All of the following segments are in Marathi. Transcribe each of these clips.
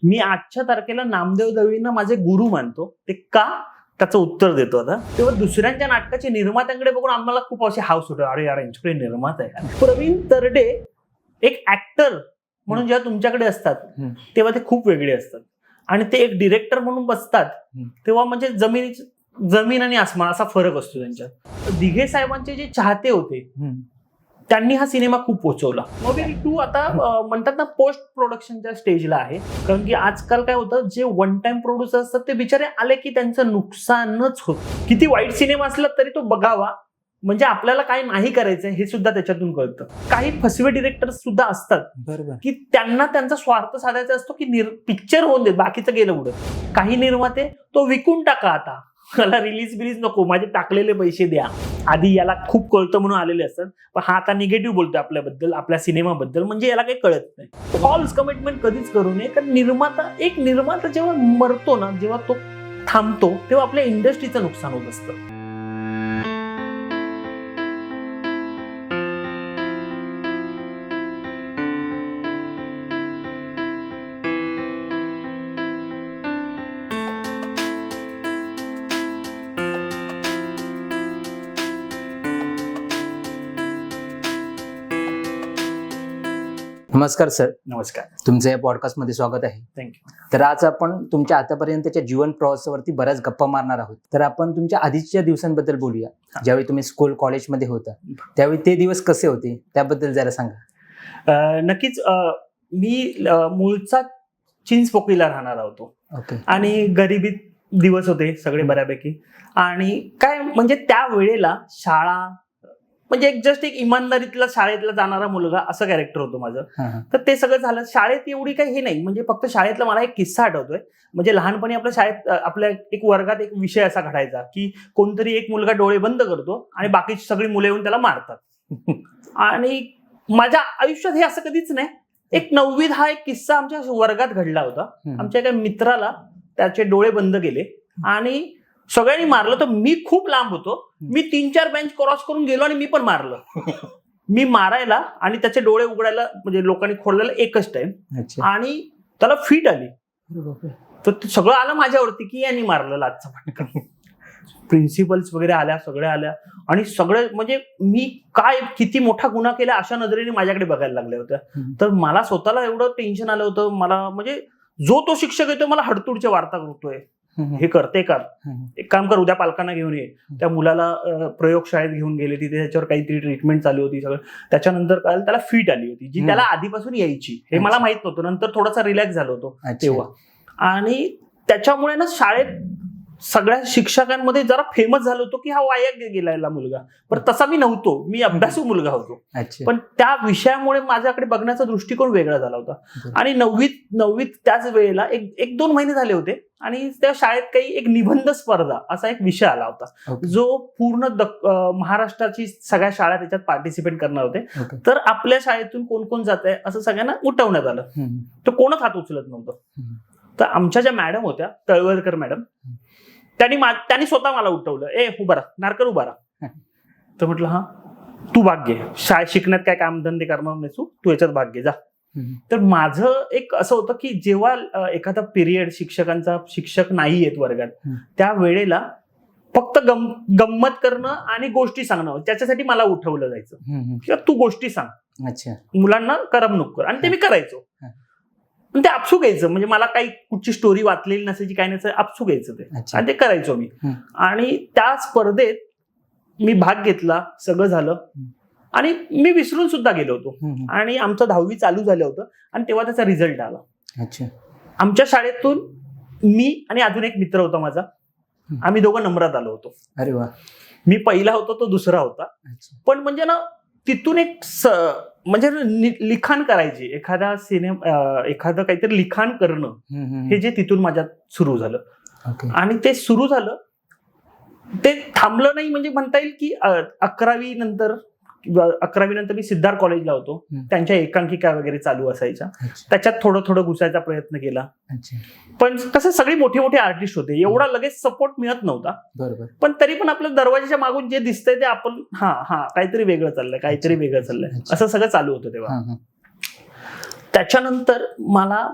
मी आजच्या तारखेला नामदेव दळवींना माझे गुरु मानतो. ते का, त्याचं उत्तर देतो आता. तेव्हा दुसऱ्यांच्या नाटकाचे निर्मात्यांकडे बघून आम्हाला खूप असे हाऊस होतं, अरे यार यांच्याकडे निर्माता आहे. प्रवीण तरडे एक ऍक्टर म्हणून जेव्हा तुमच्याकडे असतात तेव्हा ते खूप वेगळे असतात, आणि ते एक डिरेक्टर म्हणून बसतात तेव्हा म्हणजे जमीन आणि आसमान असा फरक असतो त्यांच्यात. दिघे साहेबांचे जे चाहते होते त्यांनी हा सिनेमा खूप पोचवला. मोबाईल 2 आता म्हणतात ना पोस्ट प्रोडक्शनच्या स्टेजला आहे, कारण की आजकाल काय होतं, जे वन टाइम प्रोड्युसर असतात ते बिचारे आले की त्यांचं नुकसानच होतं. किती वाईट सिनेमा असला तरी तो बघावा, म्हणजे आपल्याला काय नाही करायचंय हे सुद्धा त्याच्यातून कळतं. काही फसवे डिरेक्टर सुद्धा असतात, बरोबर, की त्यांना त्यांचा स्वार्थ साधायचा असतो की पिक्चर होऊन देत, बाकीचं गेलं उडत. काही निर्माते तो विकून टाका, आता मला रिलीज बिलीज नको, माझे टाकलेले पैसे द्या. आधी याला खूप कळतं म्हणून आलेले असतात, पण हा आता निगेटिव्ह बोलतोय आपल्याबद्दल, आपल्या सिनेमाबद्दल, म्हणजे याला काही कळत नाही. फॉल्स कमिटमेंट कधीच करू नये, कारण एक निर्माता जेव्हा मरतो ना, जेव्हा तो थांबतो तेव्हा आपल्या इंडस्ट्रीचं नुकसान होत असतं. नमस्कार सर. नमस्कार. तुमचं या पॉडकास्टमध्ये स्वागत आहे. थँक्यू. तर आज आपण तुमच्या आतापर्यंतच्या जीवन प्रवासावरती बऱ्याच गप्पा मारणार आहोत. तर आपण तुमच्या आधीच्या दिवसांबद्दल बोलूया. ज्यावेळी तुम्ही स्कूल कॉलेजमध्ये होता त्यावेळी ते दिवस कसे होते त्याबद्दल जरा सांगा. नक्कीच. मी मूळचा चिंचपोकळीला राहणारा होतो. ओके. आणि गरिबीत दिवस होते सगळे बऱ्यापैकी. आणि काय म्हणजे त्या वेळेला शाळा म्हणजे एक इमानदारीतला शाळेतला जाणारा मुलगा असं कॅरेक्टर होतं माझं. तर ते सगळं झालं. शाळेत एवढी काही हे नाही, म्हणजे फक्त शाळेतला मला एक किस्सा आठवतोय. म्हणजे लहानपणी आपल्या शाळेत आपल्या एक वर्गात एक विषय असा घडायचा की कोणतरी एक मुलगा डोळे बंद करतो आणि बाकीची सगळी मुले येऊन त्याला मारतात. आणि माझ्या आयुष्यात हे असं कधीच नाही. एक 9वीत हा एक किस्सा आमच्या वर्गात घडला होता. आमच्या एका मित्राला त्याचे डोळे बंद केले आणि सगळ्यांनी मारलं. तर मी खूप लांब होतो, मी 3-4 बेंच क्रॉस करून गेलो आणि मी पण मारलं. मी मारायला आणि त्याचे डोळे उघडायला म्हणजे लोकांनी खोडलेला एकच टाइम, आणि त्याला फिट आली. तर सगळं आलं माझ्यावरती की यांनी मारलं लाचचा फटका. प्रिन्सिपल्स वगैरे आल्या, सगळ्या आल्या, आणि सगळे म्हणजे मी काय किती मोठा गुन्हा केला अशा नजरेने माझ्याकडे बघायला लागल्या होत्या. तर मला स्वतःला एवढं टेन्शन आलं होतं. मला म्हणजे जो तो शिक्षक येतोय मला हडतूडच्या वार्ता करतोय, हे कर ते कर, एक काम कर उद्या पालकांना घेऊन ये. त्या मुलाला प्रयोगशाळेत घेऊन गेले, तिथे त्याच्यावर काहीतरी ट्रीटमेंट चालू होती सगळं. त्याच्यानंतर कळलं त्याला फिट आली होती, जी त्याला आधीपासून यायची. हे मला माहित नव्हतं. नंतर थोडासा रिलॅक्स झालो होतो तेव्हा. आणि त्याच्यामुळे ना शाळेत सगळ्या शिक्षकांमध्ये जरा फेमस झालो होतो की हा वाया गेलेला मुलगा. पण तसा मी नव्हतो, मी अभ्यासू मुलगा होतो. पण त्या विषयामुळे माझ्याकडे बघण्याचा दृष्टिकोन वेगळा झाला होता. आणि 9वीत त्याच वेळेला 1-2 महिने झाले होते, आणि त्या शाळेत काही एक निबंध स्पर्धा असा एक विषय आला होता, जो पूर्ण महाराष्ट्राची सगळ्या शाळा त्याच्यात पार्टिसिपेट करणार होते. तर आपल्या शाळेतून कोण कोण जात आहे असं सगळ्यांना उठवण्यात आलं. तर कोणच हात उचलत नव्हतं. तर आमच्या ज्या मॅडम होत्या, तळवलकर मॅडम, त्यांनी स्वतः मला उठवलं. उभा राहा, नारकर उभा राहा. तर म्हटलं हा तू भाग घे, शाळेत शिकण्यात काय कामधंदे करणार नाही तू याच्यात भाग घे जा. तर माझं एक असं होतं की जेव्हा एखादा पिरियड शिक्षक नाही येत वर्गात, त्या वेळेला फक्त गंमत करणं आणि गोष्टी सांगणं, त्याच्यासाठी मला उठवलं जायचं. तू गोष्टी सांग, मुलांना करमणूक कर. आणि ते मी करायचो. पण ते आपसू घ्यायचं, म्हणजे मला काही कुठची स्टोरी वाचलेली नसायची, काही नसायचं, आपसू घ्यायचं ते, आणि ते करायचो मी. आणि त्या स्पर्धेत मी भाग घेतला, सगळं झालं, आणि मी विसरून सुद्धा गेलो होतो. आणि आमचं 10वी चालू झालं होतं, आणि तेव्हा त्याचा रिझल्ट आला. आमच्या शाळेतून मी आणि अजून एक मित्र होता माझा, आम्ही दोघं नंबरात आलो होतो. अरे वा. मी पहिला होतो, तो दुसरा होता. पण म्हणजे ना तिथून एक म्हणजे लिखाण करायची, एखादं काहीतरी लिखाण करणं, हे जे तिथून माझ्यात सुरू झालं. आणि ते सुरू झालं, ते थांबलं नाही. म्हणजे म्हणता येईल की 11वी नंतर मी सिद्धार्थ कॉलेजला होतो. त्यांच्या एकांकिका वगैरे चालू असायच्या, त्याच्यात थोडं थोडं प्रयत्न केला. पण कसं सगळी मोठे मोठे आर्टिस्ट होते, एवढा लगेच सपोर्ट मिळत नव्हता. बरोबर. पण तरी पण आपल्या दरवाजाच्या मागून जे दिसतंय ते आपण काहीतरी वेगळं चाललंय असं सगळं चालू होतं तेव्हा. त्याच्यानंतर मला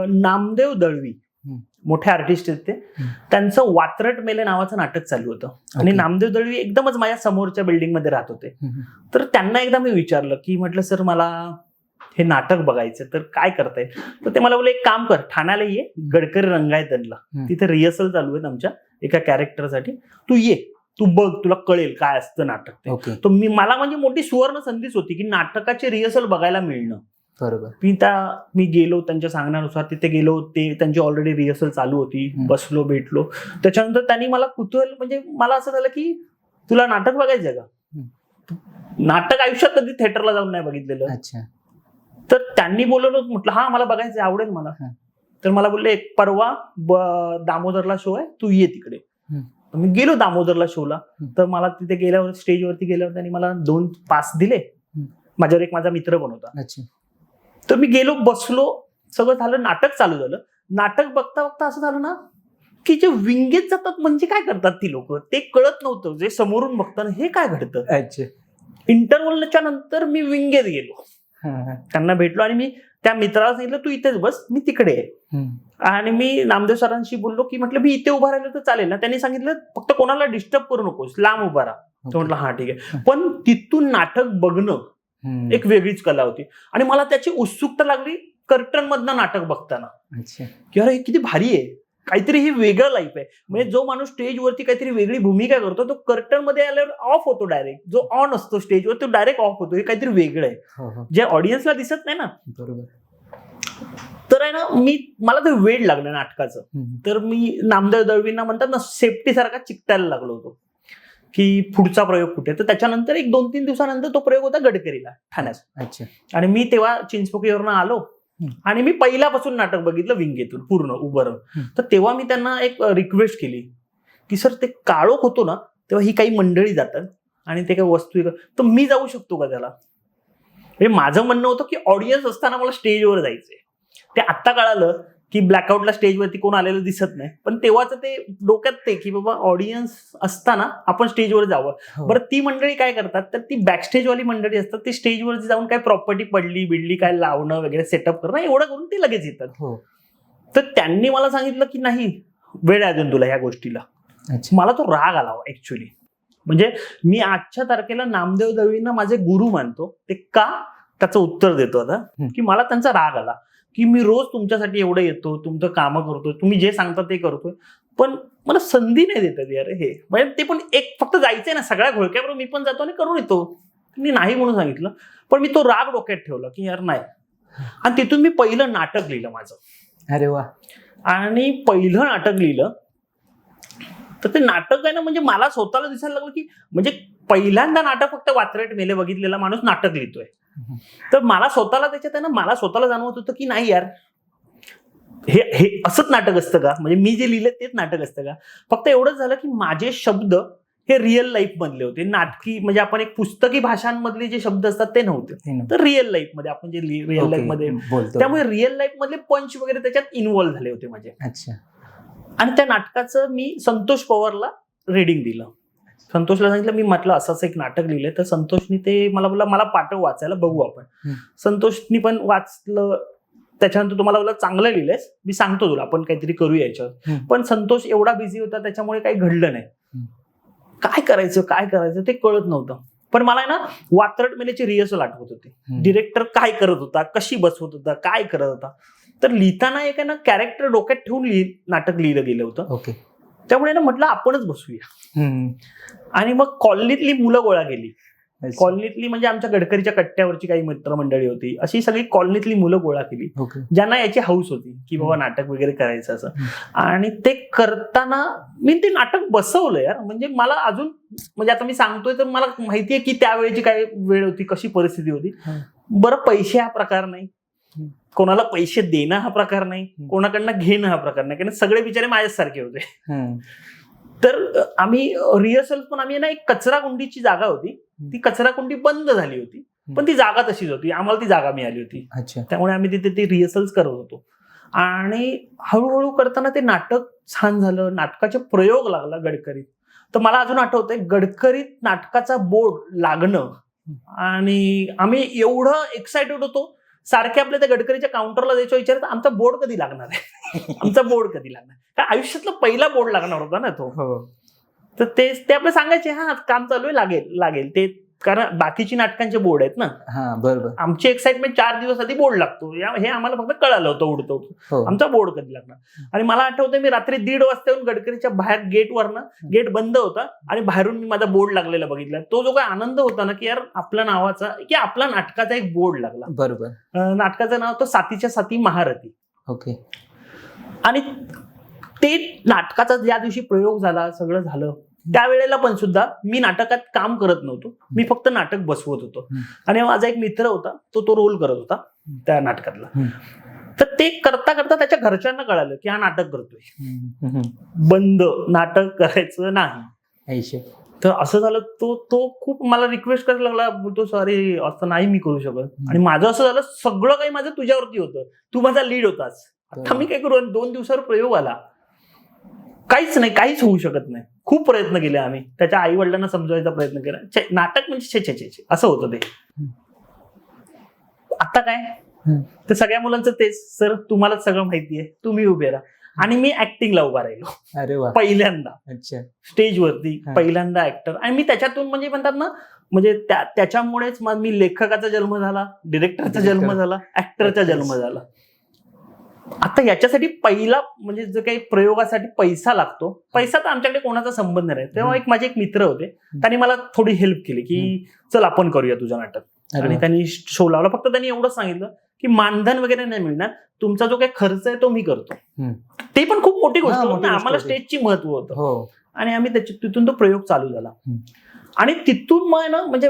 नामदेव दळवी, मोठे आर्टिस्ट आहेत ते, त्यांचं वात्रट मेले नावाचं नाटक चालू होतं. आणि नामदेव दळवी एकदमच माझ्या समोरच्या बिल्डिंगमध्ये राहत होते. तर त्यांना एकदा मी विचारलं की म्हटलं सर मला हे नाटक बघायचं तर काय करता येईल. तर ते मला बोलले एक काम कर, ठाण्याला ये, गडकरी रंगायतनला, तिथे रिहर्सल चालू आहेत आमच्या एका कॅरेक्टरसाठी, तू ये, तू बघ, तुला कळेल काय असतं नाटक ते. तर मला म्हणजे मोठी सुवर्ण संधीच होती की नाटकाचे रिहर्सल बघायला मिळणं. बरोबर. मी गेलो त्यांच्या सांगण्यानुसार, तिथे गेलो, ते त्यांची ऑलरेडी रिहर्सल चालू होती, बसलो, भेटलो. त्याच्यानंतर त्यांनी मला कुतूहल, म्हणजे मला असं झालं की तुला नाटक बघायचंय का, नाटक आयुष्यात कधी थिएटरला जाऊन नाही बघितलेलं. तर त्यांनी बोलवलं, म्हटलं हा मला बघायचं, आवडेल मला. तर मला बोलले एक परवा दामोदरला शो आहे, तू ये तिकडे. मी गेलो दामोदरला शोला. तर मला तिथे गेल्यावर, स्टेजवरती गेल्यावर त्यांनी मला 2 पास दिले. माझ्यावर एक माझा मित्र पण होता. तर मी गेलो, बसलो, सगळं झालं, नाटक चालू झालं. नाटक बघता बघता असं झालं ना की जे विंगेत जातात म्हणजे काय करतात ती लोक, ते कळत नव्हतं. जे समोरून बघताना हे काय घडतं. इंटरव्हलच्या नंतर मी विंगेत गेलो, त्यांना भेटलो आणि मी त्या मित्राला सांगितलं तू इथेच बस, मी तिकडे आहे. आणि मी नामदेव सरांशी बोललो की म्हटलं मी इथे उभा राहिलो तर चालेल ना. त्यांनी सांगितलं फक्त कोणाला डिस्टर्ब करू नकोस, लांब उभा राहा. तो म्हटलं हा ठीक आहे. पण तिथून नाटक बघणं एक वेगळीच कला होती. आणि मला त्याची उत्सुकता लागली कर्टन मधनं नाटक बघताना, की अरे किती भारी आहे, काहीतरी ही वेगळं लाईफ आहे. म्हणजे जो माणूस स्टेजवरती काहीतरी वेगळी भूमिका करतो तो कर्टन मध्ये आल्यावर ऑफ होतो डायरेक्ट. जो ऑन असतो स्टेजवर तो डायरेक्ट ऑफ होतो. हे काहीतरी वेगळं आहे जे ऑडियन्सला दिसत नाही ना. बरोबर. तर आहे ना, मला ते वेड लागलं नाटकाचं. तर मी नामदेव दळवींना म्हणतात ना सेफ्टी सारखा चिकटायला लागलो होतो की पुढचा प्रयोग कुठे. तर त्याच्यानंतर एक 2-3 दिवसानंतर तो प्रयोग होता गडकरीला, ठाण्यात. आणि मी तेव्हा चिंचपोकळीवरनं आलो आणि मी पहिल्यापासून नाटक बघितलं विंगेतून पूर्ण उभं राहून. तर तेव्हा मी त्यांना एक रिक्वेस्ट केली की सर ते काळोख होतो ना तेव्हा ही काही मंडळी जातात आणि ते काही वस्तू, तर मी जाऊ शकतो का त्याला. म्हणजे माझं म्हणणं होतं की ऑडियन्स असताना मला स्टेजवर जायचंय. ते आत्ता कळालं की ब्लॅकआउटला स्टेजवरती कोण आलेलं दिसत नाही, पण तेव्हाच ते डोक्यात ते की बाबा ऑडियन्स असताना आपण स्टेजवर जावं. बरं, ती मंडळी काय करतात, तर ती बॅकस्टेजवाली मंडळी असतात, ती स्टेजवरती जाऊन काय प्रॉपर्टी पडली बिडली काय लावणं वगैरे सेटअप करणं एवढं करून ते लगेच येतात. तर त्यांनी मला सांगितलं की नाही, वेळ आहे अजून तुला ह्या गोष्टीला. मला तो राग आला ऍक्च्युली. म्हणजे मी आजच्या तारखेला नामदेव दळवींना माझे गुरु मानतो. ते का, त्याचं उत्तर देतो आता. की मला त्यांचा राग आला की मी रोज तुमच्यासाठी एवढं येतो, तुमचं कामं करतो, तुम्ही जे सांगता ते करतोय, पण मला संधी नाही देतात यार. हे म्हणजे ते पण एक फक्त जायचंय ना सगळ्या घोळक्याबरोबर मी पण जातो आणि करून येतो. मी नाही म्हणून सांगितलं, पण मी तो राग डोक्यात ठेवला की यार नाही. आणि तिथून मी पहिलं नाटक लिहिलं माझं. अरे वा. आणि पहिलं नाटक लिहिलं तर ते नाटक आहे ना, म्हणजे मला स्वतःला दिसायला लागलं की म्हणजे पहिल्यांदा नाटक फक्त वात्रट मेले बघितलेला माणूस नाटक लिहितोय. तर मला स्वतःला त्याच्यात आहे ना, मला स्वतःला जाणवत होतं की नाही यार, हे असंच नाटक असतं का, म्हणजे मी जे लिहिलं तेच नाटक असतं का. फक्त एवढंच झालं की माझे शब्द हे रिअल लाईफ मधले होते. नाटकी म्हणजे आपण एक पुस्तकी भाषांमधले जे शब्द असतात ते नव्हते, तर रिअल लाईफ मध्ये आपण जे रिअल लाईफ मध्ये बोलतो, त्यामुळे रिअल लाईफ मधले पंच वगैरे त्याच्यात इन्व्हॉल्व्ह झाले होते माझे. आणि त्या नाटकाचं मी संतोष पवारला रीडिंग दिलं. संतोषला सांगितलं, मी म्हटलं असं एक नाटक लिहिलंय. तर संतोषनी ते मला बोलला मला पाठव वाचायला, बघू आपण. संतोषनी पण वाचलं. त्याच्यानंतर तुम्हाला बोला चांगलं लिहिलंयस, मी सांगतो तुला आपण काहीतरी करूया याच्यावर. पण संतोष एवढा बिझी होता त्याच्यामुळे काही घडलं नाही. काय करायचं ते कळत नव्हतं. पण मला ना वात्रट मेलेची रिहर्सल आठवत होती. डिरेक्टर काय करत होता, कशी बसवत होता, काय करत होता. तर लिहिताना एक आहे ना कॅरेक्टर डोक्यात ठेवून नाटक लिहिलं गेलं होतं. त्यामुळे ना म्हटलं आपणच बसूया. आणि मग कॉलनीतली मुलं गोळा केली. कॉलनीतली म्हणजे आमच्या गडकरीच्या कट्ट्यावरची काही मित्रमंडळी होती, अशी सगळी कॉलनीतली मुलं गोळा केली ज्यांना याची हौस होती की बाबा नाटक वगैरे करायचं असं. आणि ते करताना मी ते नाटक बसवलं यार. म्हणजे मला अजून म्हणजे आता मी सांगतोय तर मला माहितीये की त्यावेळेची काय वेळ होती, कशी परिस्थिती होती. बरं, पैसे हा प्रकार नाही, कोणाला पैसे देणं हा प्रकार नाही, कोणाकडनं घेणं हा प्रकार नाही, कारण सगळे बिचारे माझ्यासारखे होते. तर आम्ही रिहर्सल पण आम्ही ना एक कचराकुंडीची जागा होती, ती कचराकुंडी बंद झाली होती, पण ती जागा तशीच होती, आम्हाला ती जागा मिळाली होती. त्यामुळे आम्ही तिथे ती रिहर्सल्स करत होतो. आणि हळूहळू करताना ते नाटक छान झालं. नाटकाचे प्रयोग लागला गडकरीत. तर मला अजून आठवतंय गडकरीत नाटकाचा बोर्ड लागणं आणि आम्ही एवढं एक्सायटेड होतो सारखे आपल्या त्या गडकरीच्या काउंटरला जायचं विचारत आमचा बोर्ड कधी लागणार आहे आमचा बोर्ड कधी लागणार, कारण आयुष्यातला पहिला बोर्ड लागणार होता ना तो. तर ते आपले सांगायचे हा काम चालू आहे, लागेल लागेल ते, कारण बाकीची नाटकांचे बोर्ड आहेत ना. बरोबर. आमची एक्साइटमेंट 4 दिवस आधी बोर्ड लागतो हे आम्हाला फक्त कळालं होतं उडतो आमचा बोर्ड कधी लागणार. आणि मला आठवतं मी रात्री 1:30 वाजता येऊन गडकरीच्या बाहेर गेट बंद होता आणि बाहेरून मी माझा बोर्ड लागलेला बघितला. तो जो काय आनंद होता ना की यार आपल्या नावाचा, की आपला नाटकाचा एक बोर्ड लागला. बरोबर. नाटकाचं नाव होतं सातीच्या साती महारथी. ओके. आणि ते नाटकाचा ज्या दिवशी प्रयोग झाला, सगळं झालं, त्यावेळेला पण सुद्धा मी नाटकात काम करत नव्हतो, मी फक्त नाटक बसवत होतो. आणि माझा एक मित्र होता, तो रोल करत होता त्या नाटकातला. तर ते करता करता त्याच्या घरच्यांना कळालं की हा नाटक करतोय, बंद, नाटक करायचं नाही. तर असं झालं. तो खूप मला रिक्वेस्ट करायला लागला, बोलतो सॉरी असं नाही मी करू शकत. आणि माझं असं झालं, सगळं काही माझं तुझ्यावरती होतं, तू माझा लीड होतास, आता मी काय करू. 2 दिवसावर प्रयोग आला, काहीच नाही, काहीच होऊ शकत नाही. खूप प्रयत्न केले आम्ही, त्याच्या आई वडिलांना समजवायचा प्रयत्न केला. नाटक म्हणजे छे असं होतं ते. आता काय ते सगळ्या मुलांचं तेच, सर तुम्हाला सगळं माहितीये, तुम्ही उभे राहा. आणि मी ऍक्टिंगला उभा राहिलो. अरे वा. पहिल्यांदा. अच्छा. स्टेजवरती पहिल्यांदा ऍक्टर. आणि मी त्याच्यातून म्हणजे म्हणतात ना, म्हणजे त्याच्यामुळेच मी लेखकाचा जन्म झाला, डिरेक्टरचा जन्म झाला, ऍक्टरचा जन्म झाला. आता याच्यासाठी पहिला म्हणजे जो काही प्रयोगासाठी पैसा लागतो, पैसा तर आमच्याकडे कोणाचा संबंध नाही. तेव्हा माझे एक मित्र होते, त्यांनी मला थोडी हेल्प केली की चल आपण करूया तुझं नाटक. आणि त्यांनी शो लावला. फक्त त्यांनी एवढंच सांगितलं की मानधन वगैरे नाही मिळणार, तुमचा जो काही खर्च आहे तो मी करतो. ते पण खूप मोठी गोष्ट होती, आम्हाला स्टेजची महत्व होतं. आणि आम्ही तिथून तो प्रयोग चालू झाला. आणि तिथून मग ना म्हणजे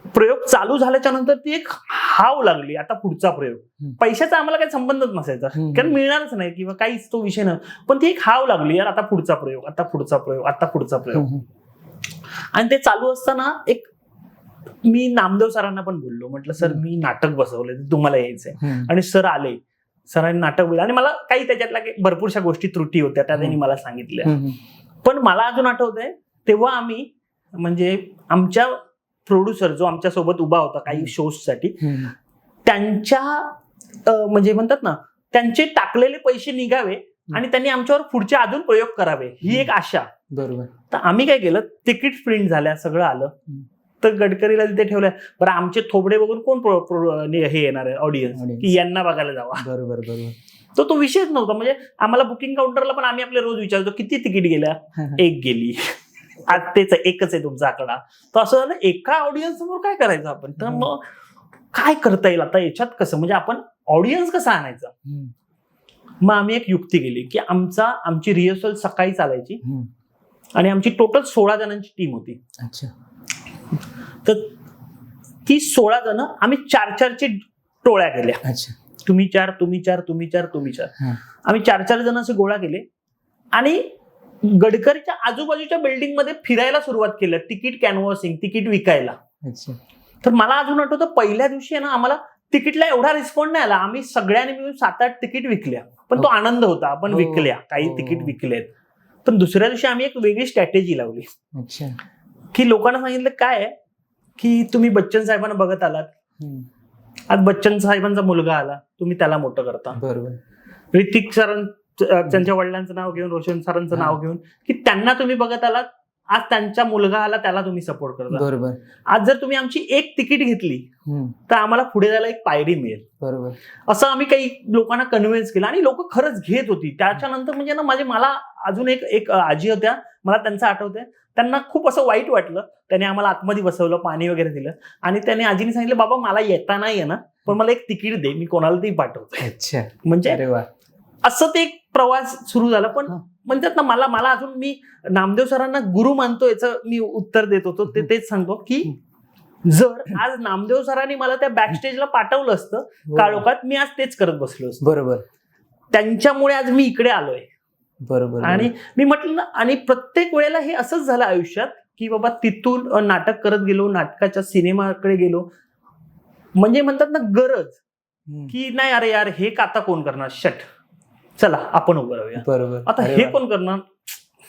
प्रयोग चालू झाल्याच्या नंतर ती एक हाव लागली, आता पुढचा प्रयोग. पैशाचा आम्हाला काही संबंधच नसायचा, कारण मिळणारच नाही किंवा काहीच तो विषय नाही. पण ती एक हाव लागली, यार आता पुढचा प्रयोग, आता पुढचा प्रयोग, आता पुढचा प्रयोग. आणि ते चालू असताना मी नामदेव सरांना पण बोललो, म्हटलं सर मी नाटक बसवलंय, तुम्हाला यायचंय. आणि सर आले, सरांनी नाटक बोललं. आणि मला काही त्याच्यातल्या भरपूरशा गोष्टी त्रुटी होत्या, त्या त्यांनी मला सांगितल्या. पण मला अजून आठवतंय, तेव्हा आम्ही म्हणजे आमच्या प्रोड्युसर जो आमच्या सोबत उभा होता काही शोज साठी, त्यांच्या म्हणजे म्हणतात ना, त्यांचे टाकलेले पैसे निघावे आणि त्यांनी आमच्यावर पुढचे अजून प्रयोग करावे, ही एक आशा. बरोबर. तर आम्ही काय केलं, तिकीट प्रिंट झाल्या, सगळं आलं. तर गडकरीला तिथे ठेवलंय. बरं आमचे थोबडे बघून कोण हे येणार आहे ऑडियन्स, की यांना बघायला जावा. बरोबर बरोबर. तो विषयच नव्हता. म्हणजे आम्हाला बुकिंग काउंटरला पण आम्ही आपले रोज विचारतो किती तिकीट गेल्या, 1 गेली, आज तेच एकच आहे तुमचा आकडा. तर असं झालं, एका ऑडियन्स समोर काय करायचं आपण. तर मग काय करता येईल आता याच्यात, कसं म्हणजे आपण ऑडियन्स कसा आणायचा. मग आम्ही एक युक्ती केली की आमची रिहर्सल सकाळी चालायची आणि आमची टोटल 16 जणांची टीम होती. अच्छा. तर ती 16 जण आम्ही 4-4ची टोळ्या केल्या. अच्छा. तुम्ही 4, तुम्ही 4, तुम्ही 4, तुम्ही 4. आम्ही 4-4 जण असे गोळा केले आणि गडकरीच्या आजूबाजूच्या बिल्डिंग मध्ये फिरायला सुरुवात केलं, तिकीट कॅनव्हासिंग, तिकीट विकायला. तर मला अजून आठवतं, पहिल्या दिवशी ना आम्हाला तिकीटला एवढा रिस्पॉन्स नाही आला. आम्ही सगळ्यांनी मिळून 7-8 तिकीट विकल्या, पण तो आनंद होता, आपण विकल्या, काही तिकीट विकलेत. पण दुसऱ्या दिवशी आम्ही एक वेगळी स्ट्रॅटेजी लावली. की लोकांना सांगितलं काय आहे की तुम्ही बच्चन साहेबांना बघत आलात, आज बच्चन साहेबांचा मुलगा आला, तुम्ही त्याला मोठं करता. बरोबर. ऋतिक त्यांच्या वडिलांचं नाव घेऊन, रोशन सरांचं नाव घेऊन, की त्यांना तुम्ही बघत आलात, आज त्यांचा मुलगा आला, त्याला तुम्ही सपोर्ट करता. बरोबर. आज जर तुम्ही आमची एक तिकीट घेतली तर आम्हाला पुढे जायला एक पायरी मिळेल. बरोबर. असं आम्ही काही लोकांना कन्व्हिन्स केलं आणि लोक खरंच घेत होती. त्याच्यानंतर म्हणजे ना मला अजून एक आजी होत्या, मला त्यांचं आठवतंय, त्यांना खूप असं वाईट वाटलं. त्याने आम्हाला आतमध्ये बसवलं, पाणी वगैरे दिलं आणि त्याने आजीने सांगितलं, बाबा मला येता नाही आहे ना, पण मला एक तिकीट दे, मी कोणाला तरी पाठवतो. अच्छा. म्हणजे असं ते एक प्रवास सुरू झाला. पण म्हणतात ना, मला अजून मी नामदेव सरांना गुरु मानतो याचं मी उत्तर देत होतो. तेच सांगतो की जर आज नामदेव सरांनी मला त्या बॅकस्टेजला पाठवलं असतं काळोखात, मी आज तेच करत बसलो असतो. बरोबर. त्यांच्यामुळे आज मी इकडे आलोय. बरोबर. आणि मी म्हटलं ना, आणि प्रत्येक वेळेला हे असंच झालं आयुष्यात की बाबा तिथून नाटक करत गेलो, नाटकाच्या सिनेमाकडे गेलो. म्हणजे म्हणतात ना गरज, की नाही अरे यार हे आता कोण करणार, शट, चला आपण उभं राहूया. बरोबर. आता हे कोण करणार,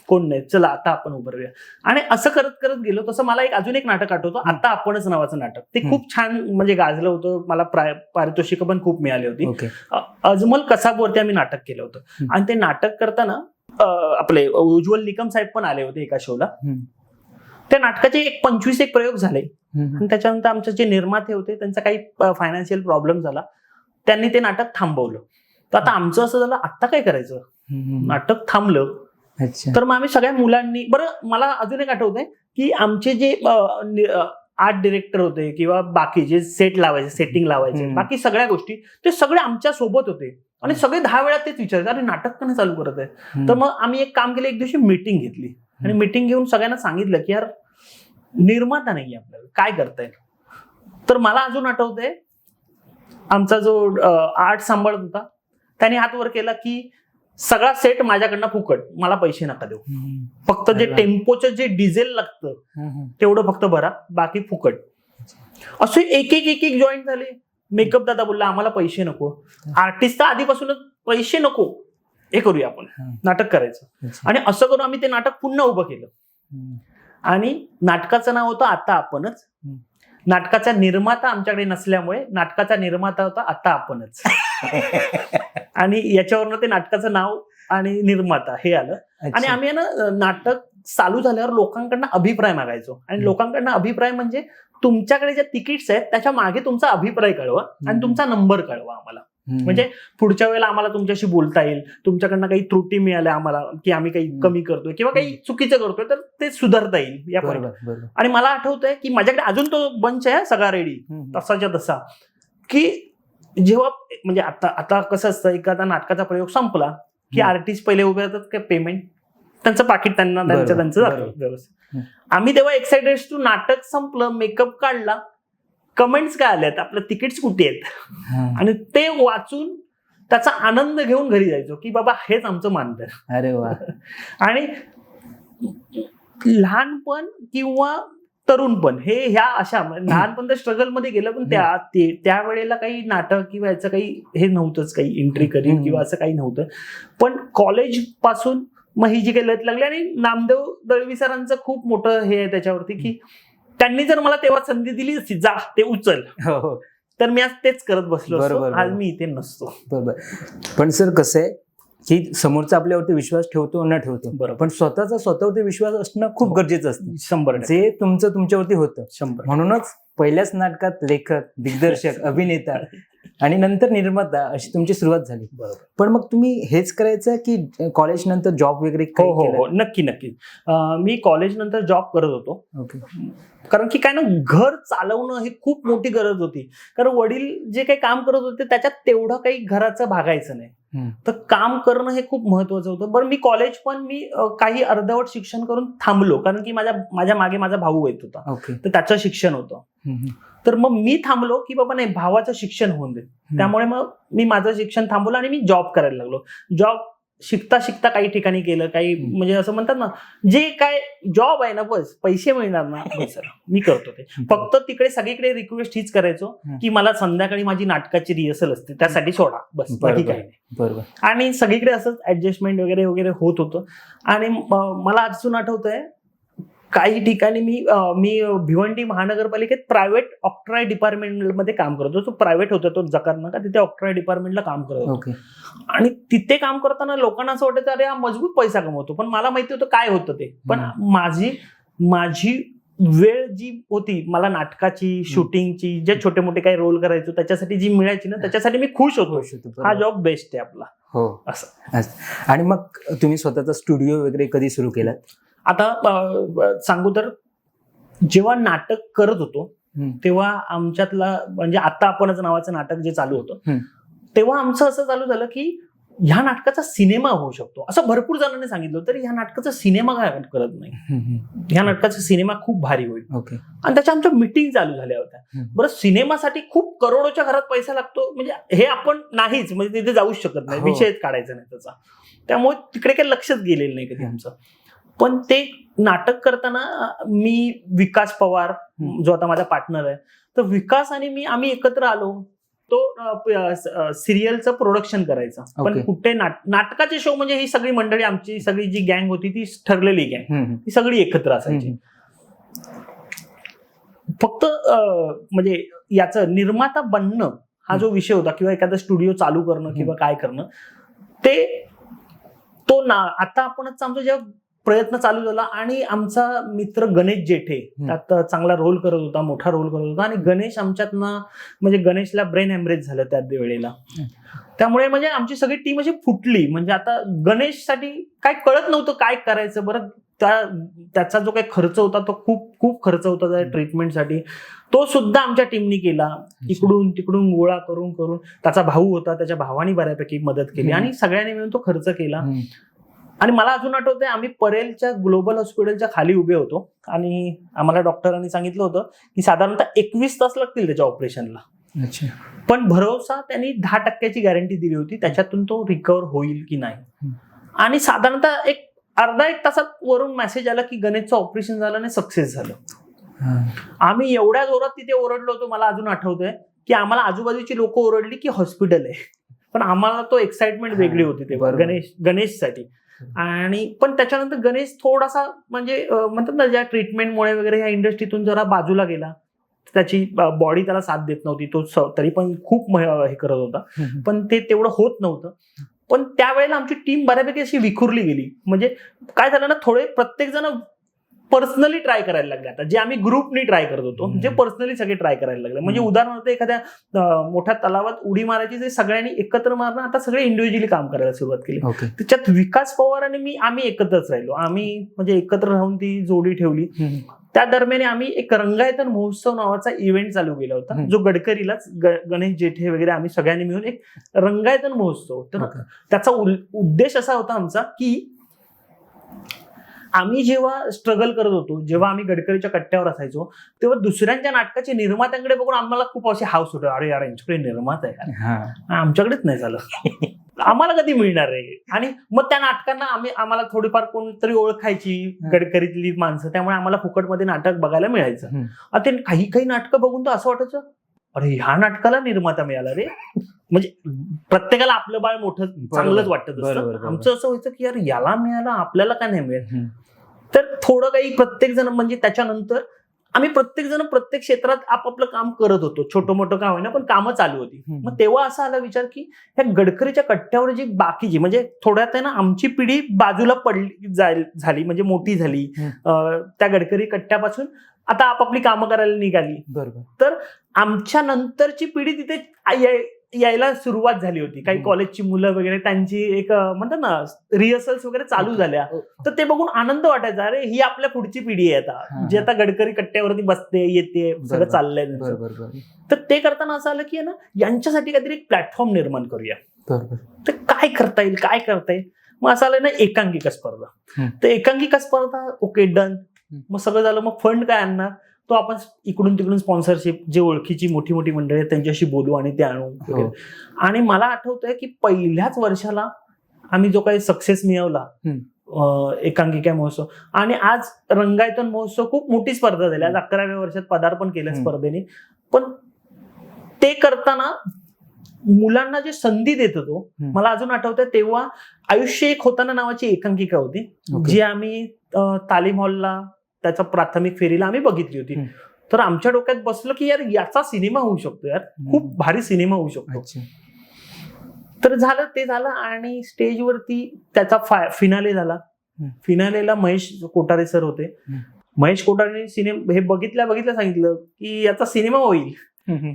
कोण नाही, चला आता आपण उभारूया. आणि असं करत करत गेलो. तसं मला अजून एक नाटक आठवतं, आता आपणच नावाचं नाटक. ते खूप छान म्हणजे गाजलं होतं, मला पारितोषिक पण खूप मिळाली होती. अजमल कसाबवरती आम्ही नाटक केलं होतं. आणि ते नाटक करताना आपले उज्ज्वल निकम साहेब पण आले होते एका शोला. त्या नाटकाचे 25 प्रयोग झाले. आणि त्याच्यानंतर आमचे जे निर्माते होते त्यांचा काही फायनान्शियल प्रॉब्लेम झाला, त्यांनी ते नाटक थांबवलं. तर आता आमचं असं झालं, आता काय करायचं, नाटक थांबलं. तर मग आम्ही सगळ्या मुलांनी, बरं मला अजून एक आठवतंय की आमचे जे आर्ट डिरेक्टर होते किंवा बाकी जे सेट लावायचे, सेटिंग लावायचे, बाकी सगळ्या गोष्टी, ते सगळे आमच्या सोबत होते. आणि सगळे 10 वेळा तेच विचारायचे, अरे नाटक का नाही चालू करत आहे. तर मग आम्ही एक काम केलं, एक दिवशी मीटिंग घेतली आणि मीटिंग घेऊन सगळ्यांना सांगितलं की यार निर्माता नाहीये आपल्याला, काय करताय. तर मला अजून आठवतंय, आमचा जो आर्ट सांभाळत होता त्याने हात वर केला की सगळा सेट माझ्याकडनं फुकट, मला पैसे नका देऊ, फक्त जे टेम्पोचं जे डिझेल लागतं तेवढं फक्त भरा, बाकी फुकट. असे एक एक जॉईन झाले. मेकअप दादा बोलला आम्हाला पैसे नको, आर्टिस्ट आधीपासूनच पैसे नको, हे करूया आपण, नाटक करायचं. आणि असं करून आम्ही ते नाटक पुन्हा उभं केलं. आणि नाटकाचं नाव होतं आता आपणच. नाटकाचा निर्माता आमच्याकडे नसल्यामुळे नाटकाचा निर्माता होता आता आपणच. आणि याच्यावरनं ते नाटकाचं नाव आणि निर्माता हे आलं. आणि आम्ही ना नाटक चालू झाल्यावर लोकांकडनं अभिप्राय मागायचो. आणि लोकांकडनं अभिप्राय म्हणजे तुमच्याकडे ज्या तिकीट्स आहेत त्याच्या मागे तुमचा अभिप्राय कळवा आणि तुमचा नंबर कळवा आम्हाला. म्हणजे पुढच्या वेळेला आम्हाला तुमच्याशी बोलता येईल, तुमच्याकडनं काही त्रुटी मिळाल्या आम्हाला की आम्ही काही कमी करतोय किंवा काही चुकीचं करतोय तर ते सुधारता येईल या पॉईंट. आणि मला आठवतंय की माझ्याकडे अजून तो बंच आहे सगळा रेडी तसाच्या तसा, की जेव्हा म्हणजे आता कसं असतं, एखादा नाटकाचा प्रयोग संपला की आर्टिस्ट पहिले उभे राहतात का पेमेंट, त्यांचं पाकिट त्यांना त्यांचं जातं व्यवस्थित. आम्ही तेव्हा एक्साइटेड टू, नाटक संपलं, मेकअप काढला, कमेंट्स काय आल्यात, आपलं तिकीट्स कुठे आहेत, आणि ते वाचून त्याचा आनंद घेऊन घरी जायचो की बाबा हेच आमचं मानधन. अरे वा. आणि लहानपण किंवा तरुणपण हे ह्या अशा लहानपण तर स्ट्रगल मध्ये गेलं, पण त्यावेळेला काही नाटक किंवा याचं काही हे नव्हतंच, काही एंट्री करिअर किंवा असं काही नव्हतं. पण कॉलेज पासून मग ही जी काही लत लागली. आणि नामदेव दळवी सरांचं खूप मोठं हे आहे त्याच्यावरती की त्यांनी जर मला तेव्हा संधी दिली असती, जा ते उचल, तर मी आज तेच करत बसलो असतो, आज मी इथे नसतो. बरोबर. पण सर कसं आहे की समोरचा आपल्यावरती विश्वास ठेवतो न ठेवतो, बरोबर, पण स्वतःवरती विश्वास असणं खूप गरजेचं असतं. 100% जे तुमच्यावरती होतं. 100%. म्हणूनच पहिल्याच नाटकात लेखक, दिग्दर्शक, अभिनेता आणि नंतर निर्माता अशी तुमची सुरुवात झाली. बरोबर. पण मग तुम्ही हेच करायचं की कॉलेज नंतर जॉब वगैरे? हो, नक्की. मी कॉलेज नंतर जॉब करत होतो. ओके. कारण की काय ना, घर चालवणं ही खूप मोठी गरज होती. कारण वडील जे काही काम करत होते त्याच्यात तेवढं काही घराचं भागायचं नाही, तर काम करणं हे खूप महत्वाचं होतं. बरं, मी कॉलेज पण मी काही अर्धवट शिक्षण करून थांबलो, कारण की माझ्या मागे माझा भाऊ येत होता, तर त्याचं शिक्षण होतं. तर मग मी थांबलो की बाबा नाही, भावाचं शिक्षण होऊन दे. त्यामुळे मग मी माझं शिक्षण थांबवलं आणि मी जॉब करायला लागलो. जॉब शिकता शिकता काही ठिकाणी केलं, काही म्हणजे असं म्हणतात ना, जे काय जॉब आहे ना, बस पैसे मिळणार ना, मी करतो ते. फक्त तिकडे सगळीकडे रिक्वेस्ट हीच करायचो की मला संध्याकाळी माझी नाटकाची रिहर्सल असते, त्यासाठी सोडा, बस, बाकी काही नाही. बरोबर. आणि सगळीकडे असंच ऍडजस्टमेंट वगैरे वगैरे होत होतं. आणि मला अजून आठवतंय, काही ठिकाणी मी भिवंडी महानगरपालिकेत प्रायव्हेट ऑक्ट्रॉय डिपार्टमेंटमध्ये काम करत होतो. तो प्रायव्हेट होता, तो जकारनाका, तिथे ऑक्ट्रॉय डिपार्टमेंटला काम करत होतो. आणि तिथे काम करताना लोकांना असं वाटायचं अरे हा मजबूत पैसा कमवतो, पण मला माहिती होतं काय होतं ते. पण माझी वेळ जी होती, मला नाटकाची, शूटिंगची, जे छोटे मोठे काही रोल करायचो त्याच्यासाठी जी मिळायची ना, त्याच्यासाठी मी खुश होतो. हा जॉब बेस्ट आहे आपला. हो, असं. आणि मग तुम्ही स्वतःचा स्टुडिओ वगैरे कधी सुरू केला? आता सांगू तर, जेव्हा नाटक करत होतो तेव्हा आमच्यातला म्हणजे आता आपणच नावाचं नाटक जे चालू होतं, तेव्हा आमचं असं चालू झालं की ह्या नाटकाचा सिनेमा होऊ शकतो. असं भरपूर जणांनी सांगितलं, तरी ह्या नाटकाचा सिनेमा काय करत नाही, ह्या नाटकाचा सिनेमा खूप भारी होईल. आणि त्याच्या आमच्या मीटिंग चालू झाल्या होत्या. बरं, सिनेमासाठी खूप करोडोच्या घरात पैसा लागतो, म्हणजे हे आपण नाहीच, म्हणजे तिथे जाऊच शकत नाही, विषयच काढायचा नाही त्याचा. त्यामुळे तिकडे काही लक्षच गेलेलं नाही कधी आमचं. पण ते नाटक करताना मी, विकास पवार जो आता माझा पार्टनर आहे, तर विकास आणि मी आम्ही एकत्र आलो तो सिरियलचं प्रोडक्शन करायचा. पण Okay. कुठे नाटकाचे शो म्हणजे ही सगळी मंडळी, आमची सगळी जी गँग होती ती ठरलेली गँग, ती सगळी एकत्र असायची. फक्त म्हणजे याचं निर्माता बनणं हा जो विषय होता, किंवा एखादा स्टुडिओ चालू करणं किंवा काय करणं, आता आपणच आमचा जेव्हा प्रयत्न चालू झाला, आणि आमचा मित्र गणेश जेठे त्यात चांगला रोल करत होता, मोठा रोल करत होता, आणि गणेश आमच्यातनं म्हणजे गणेशला ब्रेन हॅमरेज झालं त्या वेळेला. त्यामुळे म्हणजे आमची सगळी टीम अशी फुटली. म्हणजे आता गणेशसाठी काय कळत नव्हतं काय करायचं. बरं, त्याचा जो काही खर्च होता तो खूप खूप खर्च होता त्या ट्रीटमेंटसाठी, तो सुद्धा आमच्या टीमनी केला. इकडून तिकडून गोळा करून करून. त्याचा भाऊ होता, त्याच्या भावानी बऱ्यापैकी मदत केली, आणि सगळ्यांनी मिळून तो खर्च केला. आणि मला अजून आठवतंय, आम्ही परेलच्या ग्लोबल हॉस्पिटलच्या खाली उभे होतो, आणि आम्हाला डॉक्टरांनी सांगितलं होतं की साधारणतः 21 तास लागतील त्याच्या ऑपरेशनला. पण भरोसा त्यांनी 10% गॅरंटी दिली होती, त्याच्यातून तो रिकव्हर होईल की नाही. आणि साधारणतः अर्धा एक तासात वरून मेसेज आला की गणेशचं ऑपरेशन झालं आणि सक्सेस झालं. आम्ही एवढ्या जोरात तिथे ओरडलो होतो, मला अजून आठवतंय की आम्हाला आजूबाजूची लोक ओरडली की हॉस्पिटल आहे, पण आम्हाला तो एक्साइटमेंट वेगळी होती ते गणेशसाठी. आणि पण त्याच्यानंतर गणेश थोडासा म्हणजे म्हणतात ना, ज्या ट्रीटमेंटमुळे वगैरे ह्या इंडस्ट्रीतून जरा बाजूला गेला, त्याची बॉडी त्याला साथ देत नव्हती, तो तरी पण खूप हे करत होता, पण ते तेवढं होत नव्हतं. पण त्यावेळेला आमची टीम बऱ्यापैकी अशी विखुरली गेली. म्हणजे काय झालं ना, थोडे प्रत्येक जण पर्सनली ट्राय करायला लागले. आता जे आम्ही ग्रुपनी ट्राय करत होतो, जे पर्सनली सगळे ट्राय करायला लागले. म्हणजे उदाहरणार्थ एखाद्या मोठ्या तलावात उडी मारायची, जे सगळ्यांनी एकत्र मारणं, आता सगळे इंडिव्हिज्युअली काम करायला सुरुवात केली. त्याच्यात विकास पवार आणि आम्ही एकत्रच राहिलो. आम्ही म्हणजे एकत्र राहून ती जोडी ठेवली. त्या दरम्यान आम्ही एक रंगायतन महोत्सव नावाचा इव्हेंट चालू केला होता, जो गडकरीलाच गणेश जेठे वगैरे आम्ही सगळ्यांनी मिळून एक रंगायतन महोत्सव. तर त्याचा उद्देश असा होता आमचा की आम्ही जेव्हा स्ट्रगल करत होतो, जेव्हा आम्ही गडकरीच्या कट्ट्यावर असायचो, तेव्हा दुसऱ्यांच्या नाटकाचे निर्मात्यांकडे बघून आम्हाला खूप असे हाऊस होतं, अरे यार यांच्याकडे निर्माता आहे, आमच्याकडेच नाही झालं, आम्हाला कधी मिळणार आहे. आणि मग त्या नाटकांना आम्हाला थोडीफार कोणतरी ओळखायची गडकरीतली माणसं, त्यामुळे आम्हाला फुकटमध्ये नाटक बघायला मिळायचं. आता काही नाटकं बघून तर असं वाटायचं, अरे ह्या नाटकाला निर्माता मिळाला रे. म्हणजे प्रत्येकाला आपलं बाळ मोठं चांगलंच वाटत असतं. आमचं असं व्हायचं की यार याला मिळालं, आपल्याला का नाही मिळेल. तर थोडं काही प्रत्येक जण म्हणजे त्याच्यानंतर आम्ही प्रत्येक जण प्रत्येक क्षेत्रात आपापलं काम करत होतो, छोटं मोठं काम होईना, पण कामं चालू होती. मग तेव्हा असा आला विचार की ह्या गडकरीच्या कट्ट्यावर जी बाकीची म्हणजे थोड्यात आहे ना आमची पिढी बाजूला पडली झाली, म्हणजे मोठी झाली त्या गडकरी कट्ट्यापासून, आता आपापली कामं करायला निघाली. बरोबर. तर आमच्या नंतरची पिढी तिथे यायला सुरुवात झाली होती. काही कॉलेजची मुलं वगैरे त्यांची एक म्हणतात ना रिहर्सल्स वगैरे चालू झाल्या. तर ते बघून आनंद वाटायचा, अरे ही आपल्या पुढची पिढी आहे आता, जी आता गडकरी कट्ट्यावरती बसते, येते, सगळं चाललंय. तर ते करताना असं आलं की ना यांच्यासाठी काहीतरी एक प्लॅटफॉर्म निर्माण करूया. तर काय करता येईल. मग असं आलं ना एकांकिका स्पर्धा. तर एकांकिका स्पर्धा ओके डन. मग सगळं झालं. मग फंड काय आणणार, तो आपण इकडून तिकडून स्पॉन्सरशिप, जे ओळखीची मोठी मोठी मंडळी आहेत त्यांच्याशी बोलू आणि ते आणू. आणि मला आठवतंय की पहिल्याच वर्षाला आम्ही जो काही सक्सेस मिळवला एकांकिका महोत्सव, आणि आज रंगायतन महोत्सव खूप मोठी स्पर्धा झाली. आज 11व्या वर्षात पदार्पण केलं स्पर्धेने. पण ते करताना मुलांना जे संधी देत होतो, मला अजून आठवतंय तेव्हा आयुष्य एक होताना नावाची एकांकिका होती, जी आम्ही तालीम हॉलला त्याचा प्राथमिक फेरीला आम्ही बघितली होती. तर आमच्या डोक्यात बसलं की यार याचा सिनेमा होऊ शकतो, यार खूप भारी सिनेमा होऊ शकतो. तर ते झालं आणि स्टेजवरती त्याचा फिनाले झाला. फिनालेला महेश कोठारे सर होते. महेश कोठारे हे बघितल्या सांगितलं की याचा सिनेमा होईल.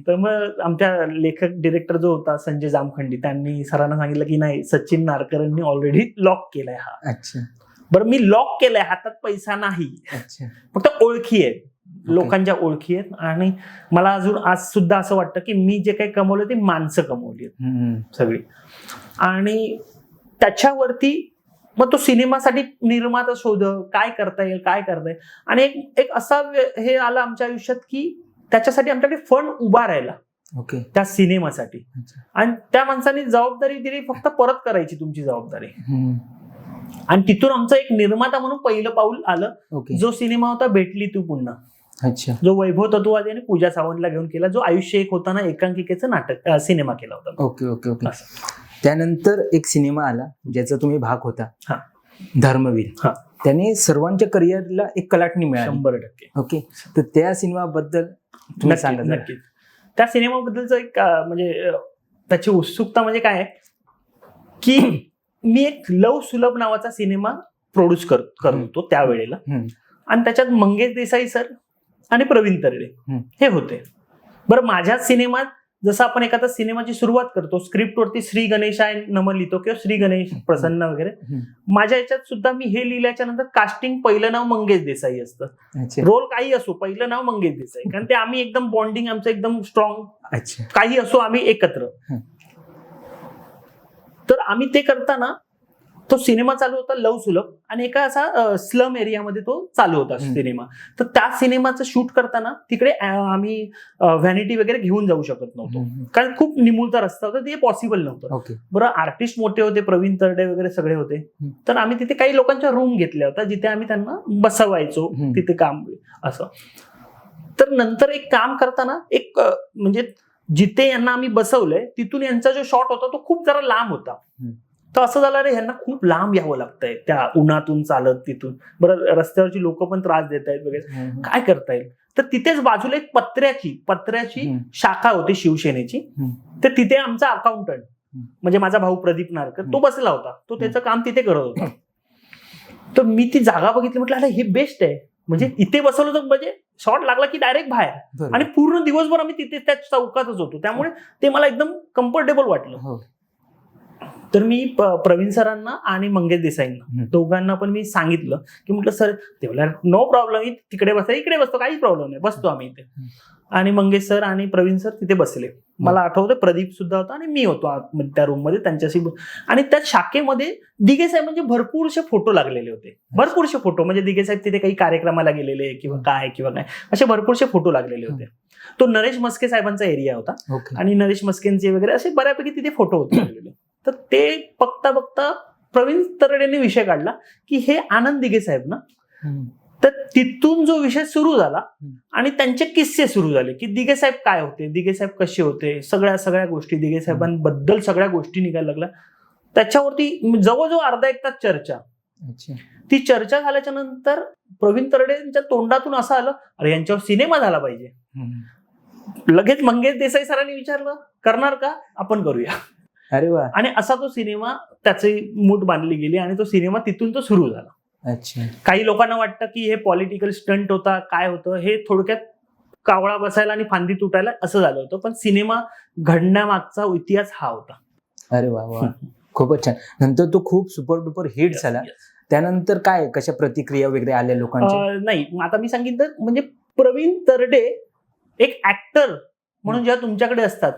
तर मग आमच्या लेखक डिरेक्टर जो होता संजय जामखंडी, त्यांनी सरांना सांगितलं की नाही, सचिन नारकरांनी ऑलरेडी लॉक केलाय हा. बरं, मी लॉक केलाय, हातात पैसा नाही, फक्त ओळखी आहेत, लोकांच्या ओळखी आहेत. आणि मला अजून आज सुद्धा असं वाटतं की मी जे काही कमवलं ते माणसं कमवली आहेत सगळी. आणि त्याच्यावरती मग तो सिनेमासाठी निर्माता शोध, काय करता येईल. आणि एक असा हे आलं आमच्या आयुष्यात की त्याच्यासाठी आमच्याकडे फंड उभा राहिला त्या सिनेमासाठी. आणि त्या माणसाने जबाबदारी दिली, फक्त परत करायची तुमची जबाबदारी. आणि तिथून आमचं एक निर्माता म्हणून पहिलं पाऊल आलं, जो सिनेमा होता भेटली तू पुन्हा. अच्छा. जो वैभव तत्ववादी आणि पूजा सावंतला घेऊन केला, जो आयुष्य एक होताना एकांकिकेचं नाटक सिनेमा केला होता. Okay okay okay. त्यानंतर एक सिनेमा आला ज्याचा तुम्ही भाग होता, धर्मवीर. त्याने सर्वांच्या करिअरला एक कलाटणी मिळाली. 100%. ओके. तर त्या सिनेमाबद्दल तुम्ही सांगा. नक्कीच. त्या सिनेमाबद्दलचं एक म्हणजे त्याची उत्सुकता म्हणजे काय की मी एक लव सुलभ नावाचा सिनेमा प्रोड्यूस करत होतो त्यावेळेला, आणि त्याच्यात मंगेश देसाई सर आणि प्रवीण तरडे हे होते. बरं, माझ्या सिनेमात जसं आपण एखाद्या सिनेमाची सुरुवात करतो, स्क्रिप्टवरती श्री गणेशाय नमः लिहितो किंवा श्री गणेश प्रसन्न वगैरे, माझ्या याच्यात सुद्धा मी हे लिहिल्याच्या नंतर कास्टिंग पहिलं नाव मंगेश देसाई असतं. रोल काही असो, पहिलं नाव मंगेश देसाई, कारण ते आम्ही एकदम बॉन्डिंग आमचं एकदम स्ट्रॉंग, काही असो आम्ही एकत्र. तर आम्ही ते करताना तो सिनेमा चालू होता लव सुलभ, आणि एका असा स्लम एरियामध्ये तो चालू होता सिनेमा. तर त्या सिनेमाचं शूट करताना तिकडे आम्ही व्हॅनिटी वगैरे घेऊन जाऊ शकत नव्हतो, कारण खूप निमुळता रस्ता होता, ते पॉसिबल नव्हतं. बरं, आर्टिस्ट मोठे होते, प्रवीण तरडे वगैरे सगळे होते, तर आम्ही तिथे काही लोकांच्या रूम घेतल्या होत्या जिथे आम्ही त्यांना बसवायचो तिथे काम असं. तर नंतर एक काम करताना एक म्हणजे जिथे यांना आम्ही बसवलंय तिथून यांचा जो शॉट होता तो खूप जरा लांब होता. तर असं झालं, रे ह्यांना खूप लांब यावं लागतंय त्या उन्हातून चालत तिथून, बरं रस्त्यावरची लोक पण त्रास देत आहेत वगैरे, काय करता येईल. तर तिथेच बाजूला एक पत्र्याची शाखा होती शिवसेनेची, तर तिथे आमचा अकाउंटंट म्हणजे माझा भाऊ प्रदीप नारकर तो बसला होता, तो त्याचं काम तिथे करत होता. तर मी ती जागा बघितली, म्हटलं अरे हे बेस्ट आहे, म्हणजे इथे बसवलं तर म्हणजे शॉट लागला की डायरेक्ट बाहेर, आणि पूर्ण दिवसभर आम्ही तिथे त्या चौकातच होतो, त्यामुळे ते मला एकदम कम्फर्टेबल वाटलं. तर मी प्रवीण सरांना आणि मंगेश देसाईंना दोघांना पण मी सांगितलं की म्हटलं सर, ते बोलला नो प्रॉब्लेम, तिकडे बसा, इकडे बसतो, काही प्रॉब्लेम नाही, बसतो आम्ही इथे. आणि मंगेश सर आणि प्रवीण सर तिथे बसले. मला आठवतं प्रदीप सुद्धा होता आणि मी होतो त्या रूम मध्ये त्यांच्याशी. आणि त्या शाखेमध्ये दिघे साहेब म्हणजे भरपूरसे फोटो लागलेले होते, भरपूरसे फोटो, म्हणजे दिघे साहेब तिथे काही कार्यक्रमाला गेलेले किंवा काय असे भरपूरसे फोटो लागलेले होते. तो नरेश मस्के साहेबांचा एरिया होता, आणि नरेश मस्केंचे वगैरे असे बऱ्यापैकी तिथे फोटो होते. तर ते बघता बघता प्रवीण तरडेंनी विषय काढला की हे आनंद दिघे साहेब ना. तर तिथून जो विषय सुरू झाला आणि त्यांचे किस्से सुरू झाले की दिघे साहेब काय होते, दिघे साहेब कसे होते, सगळ्या गोष्टी दिघे साहेबांबद्दल सगळ्या गोष्टी निघायला लागल्या. त्याच्यावरती जवळजवळ अर्धा एक तास चर्चा. ती चर्चा झाल्याच्या नंतर प्रवीण तरडेंच्या तोंडातून असं आलं, अरे यांच्यावर सिनेमा झाला पाहिजे. लगेच मंगेश देसाई सरांनी विचारलं, करणार का, आपण करूया. अरे वा. आणि असा तो सिनेमा, त्याची मूठ बांधली गेली आणि तो सिनेमा तिथून तो सुरू झाला. अच्छा. काही लोकांना वाटतं की हे पॉलिटिकल स्टंट होता, काय होतं, हे थोडक्यात कावळा बसायला आणि फांदी तुटायला असं झालं होतं, पण सिनेमा घडण्यामागचा इतिहास हा होता. अरे वा वा, खूपच छान. नंतर तो खूप सुपर डुपर हिट झाला. त्यानंतर काय, कशा प्रतिक्रिया वगैरे आल्या लोकांच्या? नाही, आता मी सांगितलं म्हणजे प्रवीण तरडे एक ऍक्टर म्हणून जेव्हा तुमच्याकडे असतात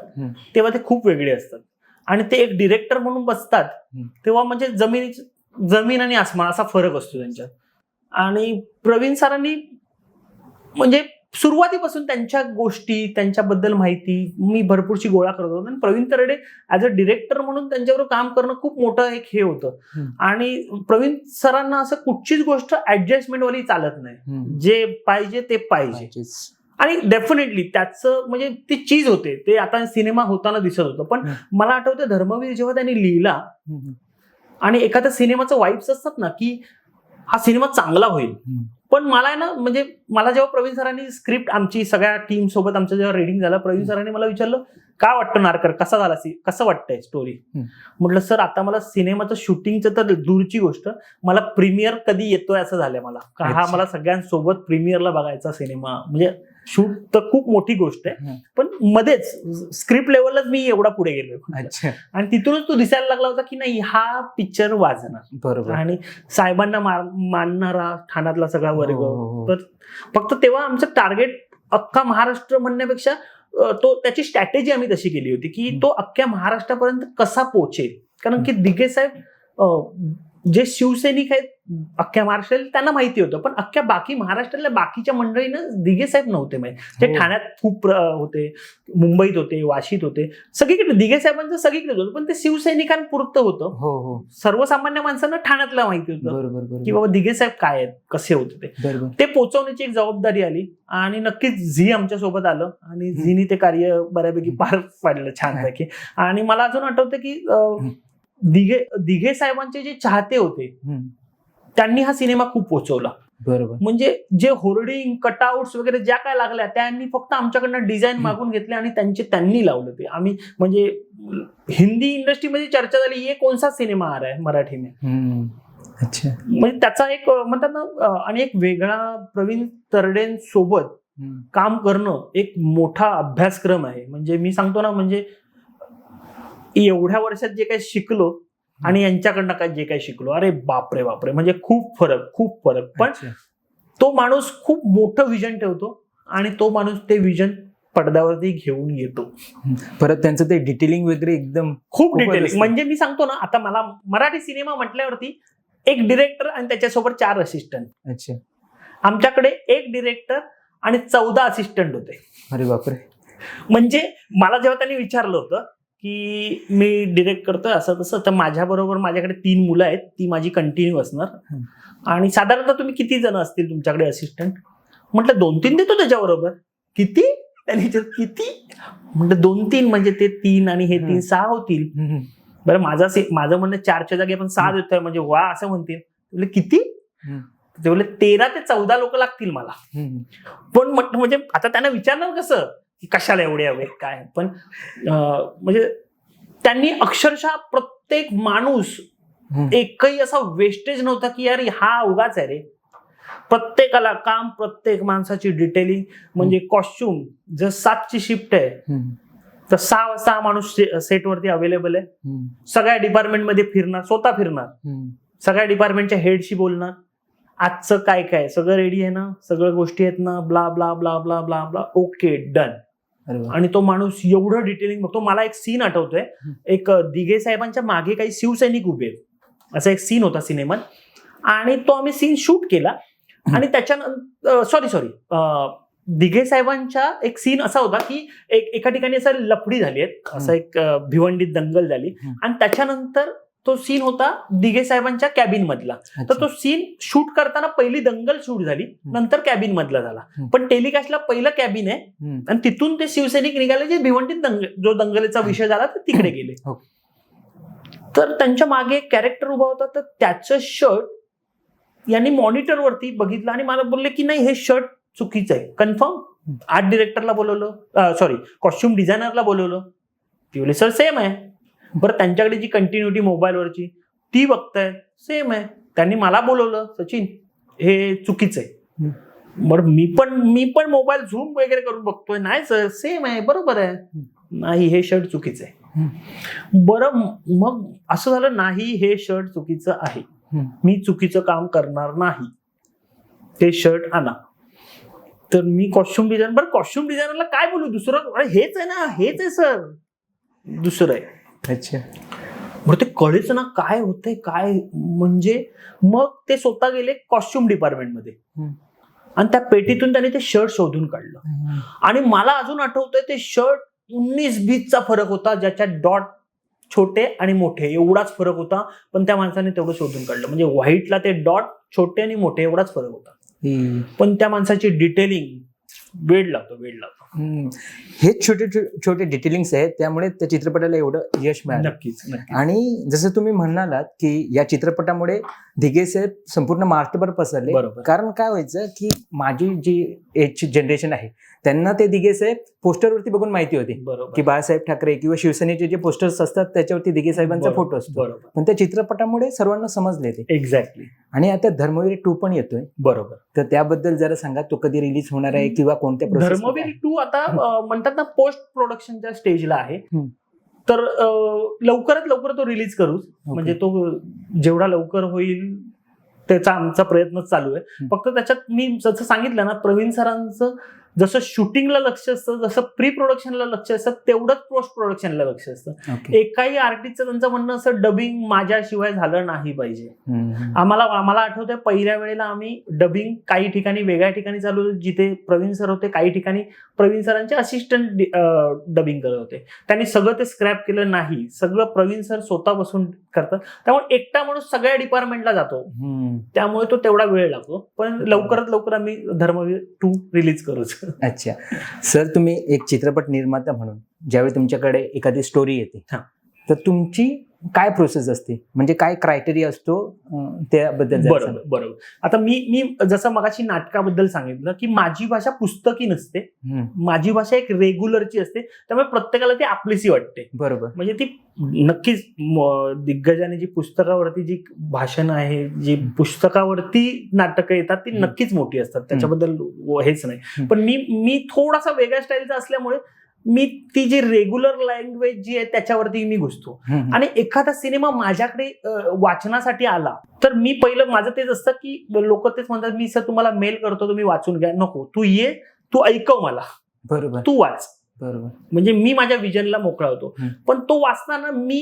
तेव्हा ते खूप वेगळे असतात, आणि ते एक डिरेक्टर म्हणून बसतात तेव्हा म्हणजे जमीन आणि आसमान असा फरक असतो त्यांच्यात. आणि प्रवीण सरांनी म्हणजे सुरुवातीपासून त्यांच्या गोष्टी, त्यांच्याबद्दल माहिती मी भरपूरशी गोळा करत होतो, आणि Pravin Tarde as a director म्हणून त्यांच्याबरोबर काम करणं खूप मोठं एक हे होतं. आणि प्रवीण सरांना असं कुठचीच गोष्ट ऍडजस्टमेंट वाली चालत नाही, जे पाहिजे ते पाहिजे. आणि डेफिनेटली त्याचं म्हणजे ती चीज होते, ते आता सिनेमा होताना दिसत होतं. पण मला आठवतं धर्मवीर जेव्हा त्यांनी लिहिला, आणि एखाद्या सिनेमाचं वाईब्स असतात ना की हा सिनेमा चांगला होईल, पण मला ना म्हणजे मला जेव्हा प्रवीण सरांनी स्क्रिप्ट, आमची सगळ्या टीम सोबत आमचं जेव्हा रीडिंग झालं, प्रवीण सरांनी मला विचारलं काय वाटतं नारकर, कसा झाला, कसं वाटतंय स्टोरी. म्हटलं सर, आता मला सिनेमाचं शूटिंगचं तर दूरची गोष्ट, मला प्रीमियर कधी येतोय असं झालंय मला, हा मला सगळ्यांसोबत प्रीमियरला बघायचा सिनेमा, म्हणजे शूट तर खूप मोठी गोष्ट आहे, पण मध्येच स्क्रिप्ट लेवललाच मी एवढा पुढे गेलोय. आणि तिथूनच तो दिसायला लागला होता की नाही, हा पिक्चर वाजणार. बरोबर. आणि साहेबांना मानणारा ठाण्यातला सगळा वर्ग. तर फक्त तेव्हा आमचं टार्गेट अख्खा महाराष्ट्र म्हणण्यापेक्षा त्याची स्ट्रॅटेजी आम्ही तशी केली होती की तो अख्ख्या महाराष्ट्रापर्यंत कसा पोहोचेल. कारण की दिघे साहेब जे शिवसैनिक आहेत अख्ख्या महाराष्ट्रात त्यांना माहिती होतं, पण अख्ख्या बाकी महाराष्ट्रातल्या बाकीच्या मंडळीनं दिघे साहेब नव्हते माहिती. ते हो. ठाण्यात खूप होते, मुंबईत होते, वाशीत होते, सगळीकडे दिघे साहेबांचं सगळीकडे होतं, पण ते शिवसैनिकांपुरतं होतं. हो हो सर्वसामान्य माणसांना ठाण्यातलं माहिती होतं बरोबर की बरोबर बाबा दिघे साहेब काय आहेत, कसे होते ते. बरोबर ते पोहोचवण्याची एक जबाबदारी आली आणि नक्कीच झी आमच्या सोबत आलं आणि झीनी ते कार्य बऱ्यापैकी पार पाडलं छानपैकी. आणि मला अजून आठवतं की दिघे साहेबांचे जे चाहते होते त्यांनी हा सिनेमा खूप पोहोचवला. बरोबर म्हणजे जे होर्डिंग कटआउट्स वगैरे ज्या काय लागल्या त्यांनी फक्त आमच्याकडनं डिझाईन मागून घेतले आणि त्यांनी लावलं ते. आम्ही म्हणजे हिंदी इंडस्ट्रीमध्ये चर्चा झाली ये कोणसा सिनेमा आ रहा है मराठी में. अच्छा म्हणजे त्याचा एक म्हणतात ना आणि एक वेगळा प्रवीण तरडेंसोबत काम करणं एक मोठा अभ्यासक्रम आहे. म्हणजे मी सांगतो ना, म्हणजे एवढ्या वर्षात जे काही शिकलो आणि यांच्याकडनं काय जे काही शिकलो, अरे बापरे बापरे, म्हणजे खूप फरक. पण अच्छा. तो माणूस खूप मोठं विजन ठेवतो आणि तो माणूस ते विजन पडद्यावरती घेऊन येतो. परत त्यांचं ते डिटेलिंग वगैरे एकदम खूप खूपच डिटेलिंग. असतं. म्हणजे मी सांगतो ना, आता मला मराठी सिनेमा म्हटल्यावरती एक डिरेक्टर आणि त्याच्यासोबत 4 असिस्टंट. अच्छा आमच्याकडे एक डिरेक्टर आणि 14 असिस्टंट होते. अरे बापरे म्हणजे मला जेव्हा त्यांनी विचारलं होतं की मी डिरेक्ट करतोय असं तसं, तर माझ्याबरोबर माझ्याकडे 3 मुलं आहेत, ती माझी कंटिन्यू असणार. आणि साधारणतः तुम्ही किती जण असतील तुमच्याकडे असिस्टंट? म्हटलं 2-3 देतो त्याच्याबरोबर. किती? त्यांनी किती म्हटलं 2-3 म्हणजे ते 3 आणि हे 3 6 होतील. बरं माझं म्हणणं 4च्या जागी आपण 6 देतोय म्हणजे वा असं म्हणतील. म्हणजे किती? ते बोलले 13 ते 14 लोक लागतील मला. पण म्हणजे आता त्यांना विचारणार कसं की कशाला एवढे हवे काय. पण म्हणजे त्यांनी अक्षरशः प्रत्येक माणूस एकही असा वेस्टेज नव्हता की यार हा उगाच आहे रे. प्रत्येकाला काम, प्रत्येक माणसाची डिटेलिंग. म्हणजे कॉस्ट्युम जर 7ची शिफ्ट आहे तर 6 वाजता हा माणूस सेटवरती अवेलेबल आहे. सगळ्या डिपार्टमेंटमध्ये स्वतः फिरणार, सगळ्या डिपार्टमेंटच्या हेडशी बोलणार, आजचं काय काय सगळं रेडी आहे ना, सगळ्या गोष्टी आहेत ना, blah blah blah blah blah blah, okay done. आणि तो माणूस एवढं डिटेलिंग बघतो. मला एक सीन आठवतोय, एक दिघे साहेबांच्या मागे काही शिवसैनिक उभे आहेत असा एक सीन होता सिनेमात आणि तो आम्ही सीन शूट केला. आणि त्याच्यानंतर सॉरी दिघे साहेबांच्या एक सीन असा होता की एका ठिकाणी असं लफडी झाली आहे, असं एक भिवंडीत दंगल झाली आणि त्याच्यानंतर तो सीन होता दिघे साहेबांच्या कॅबिन मधला. तर तो सीन शूट करताना पहिली दंगल शूट झाली, नंतर कॅबिन मधला झाला. पण टेलिकास्टला पहिलं कॅबिन आहे आणि तिथून ते शिवसैनिक निघाले जे भिवंडीत जो दंगलीचा विषय झाला ते तिकडे गेले. तर त्यांच्या मागे एक कॅरेक्टर उभा होता, तर त्याचं शर्ट यांनी मॉनिटरवरती बघितलं आणि मला बोलले की नाही हे शर्ट चुकीचं आहे. कन्फर्म. आर्ट डिरेक्टरला बोलवलं, सॉरी कॉस्ट्युम डिझायनरला बोलवलं. ती बोलले सर सेम आहे. बरं त्यांच्याकडे जी कंटिन्युटी मोबाईलवरची ती बघतायत सेम आहे. त्यांनी मला बोलवलं, सचिन हे चुकीचं आहे. बरं मी पण मोबाईल झूम वगैरे करून बघतोय, नाही सर सेम आहे, बरोबर आहे. नाही हे शर्ट चुकीचं आहे. बरं मग असं झालं, नाही हे शर्ट चुकीचं आहे, मी चुकीचं काम करणार नाही, ते शर्ट आणा. तर मी कॉस्ट्युम डिझायनरला काय बोलू दुसरं, हेच आहे ना, हेच आहे सर, दुसरं आहे. अच्छा. बरं ते कळेच ना काय होतंय काय. म्हणजे मग ते स्वतः गेले कॉस्ट्युम डिपार्टमेंटमध्ये आणि त्या पेटीतून त्यांनी ते शर्ट शोधून काढलं. आणि मला अजून आठवतंय ते शर्ट 19-20चा फरक होता, ज्याच्यात डॉट छोटे आणि मोठे एवढाच फरक होता. पण त्या माणसाने तेवढं शोधून काढलं. म्हणजे व्हाईटला ते डॉट छोटे आणि मोठे एवढाच फरक होता. पण त्या माणसाची डिटेलिंग वेळ लागतो. हे छोटे छोटे डिटेलिंग्स आहेत, त्यामुळे त्या चित्रपटाला एवढं यश मिळालं. नक्कीच. आणि जसं तुम्ही म्हणालात की या चित्रपटामुळे दिघे साहेब संपूर्ण महाराष्ट्रभर पसरले. बरोबर. कारण काय व्हायचं की माझी जी एजची जनरेशन आहे त्यांना ते दिघे साहेब पोस्टरवरती बघून माहिती होती की बाळासाहेब ठाकरे किंवा शिवसेनेचे जे पोस्टर्स असतात त्याच्यावरती दिघे साहेबांचा फोटो असतो. पण त्या चित्रपटामुळे सर्वांना समजले ते. एक्झॅक्टली. आणि आता धर्मवीर 2 पण येतोय. बरोबर. तर त्याबद्दल जरा सांगा, तो कधी रिलीज होणार आहे किंवा कोणत्या धर्मवीर 2 आता म्हणतात ना पोस्ट प्रोडक्शनच्या स्टेजला आहे. तर लवकरात लवकर तो रिलीज करू. म्हणजे तो जेवढा लवकर होईल त्याचा आमचा प्रयत्न चालू आहे. फक्त त्याच्यात मी जसं सांगितलं ना, प्रवीण सरांचं जसं शूटिंगला लक्ष असतं, जसं प्री प्रोडक्शनला लक्ष असतं, तेवढंच पोस्ट प्रोडक्शनला लक्ष असतं. एकाही आर्टिस्टचं त्यांचं म्हणणं असं डबिंग माझ्याशिवाय झालं नाही पाहिजे. मला आठवतंय पहिल्या वेळेला आम्ही डबिंग काही ठिकाणी वेगळ्या ठिकाणी चालू, जिथे प्रवीण सर होते, काही ठिकाणी प्रवीण सरांचे असिस्टंट डबिंग करत होते. त्यांनी सगळं ते स्क्रॅप केलं नाही, सगळं प्रवीण सर स्वतः बसून करतात. त्यामुळे एकटा माणूस सगळ्या डिपार्टमेंटला जातो, त्यामुळे तो तेवढा वेळ लागतो. पण लवकरात लवकर आम्ही धर्मवीर 2 रिलीज करू. अच्छा सर, तुम्ही एक चित्रपट निर्माता म्हणून ज्यावेळी तुमच्याकडे एखादी स्टोरी येते, तर तुमची काय प्रोसेस असते, म्हणजे काय क्रायटेरिया असतो त्याबद्दल? बरोबर. आता मी जसं मगाशी नाटकाबद्दल सांगितलं की माझी भाषा पुस्तकी नसते, माझी भाषा एक रेग्युलरची असते. त्यामुळे प्रत्येकाला ती आपलीशी वाटते. बरोबर. म्हणजे ती नक्कीच दिग्गजाने जी पुस्तकावरती जी भाषण आहे, जी पुस्तकावरती नाटकं येतात, ती नक्कीच मोठी असतात, त्याच्याबद्दल हेच नाही. पण मी थोडासा वेगळ्या स्टाईलचा असल्यामुळे मी ती जी रेग्युलर लँग्वेज जी आहे त्याच्यावरती मी घुसतो. आणि एखादा सिनेमा माझ्याकडे वाचनासाठी आला तर मी पहिलं माझं तेच असतं की लोक तेच म्हणतात, मी सर तुम्हाला मेल करतो, तुम्ही वाचून घ्या. नको, तू ये, तू ऐकव मला. बरोबर. तू वाच. बरोबर. म्हणजे मी माझ्या विजनला मोकळा होतो. पण तो वाचताना मी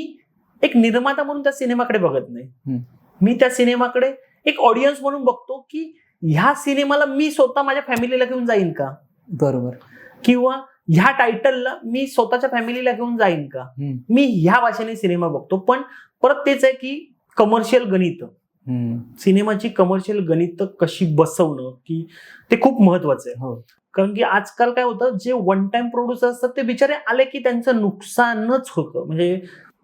एक निर्माता म्हणून त्या सिनेमाकडे बघत नाही, मी त्या सिनेमाकडे एक ऑडियन्स म्हणून बघतो की ह्या सिनेमाला मी स्वतः माझ्या फॅमिलीला घेऊन जाईन का. बरोबर. किंवा ह्या टायटलला मी स्वतःच्या फॅमिलीला घेऊन जाईन का. मी ह्या भाषेने सिनेमा बघतो. पण परत तेच आहे की कमर्शियल गणित, सिनेमाची कमर्शियल गणित कशी बसवणं की ते खूप महत्वाचं आहे. कारण की आजकाल काय होतं, जे वन टाइम प्रोड्युसर असतात ते बिचारे आले की त्यांचं नुकसानच होतं. म्हणजे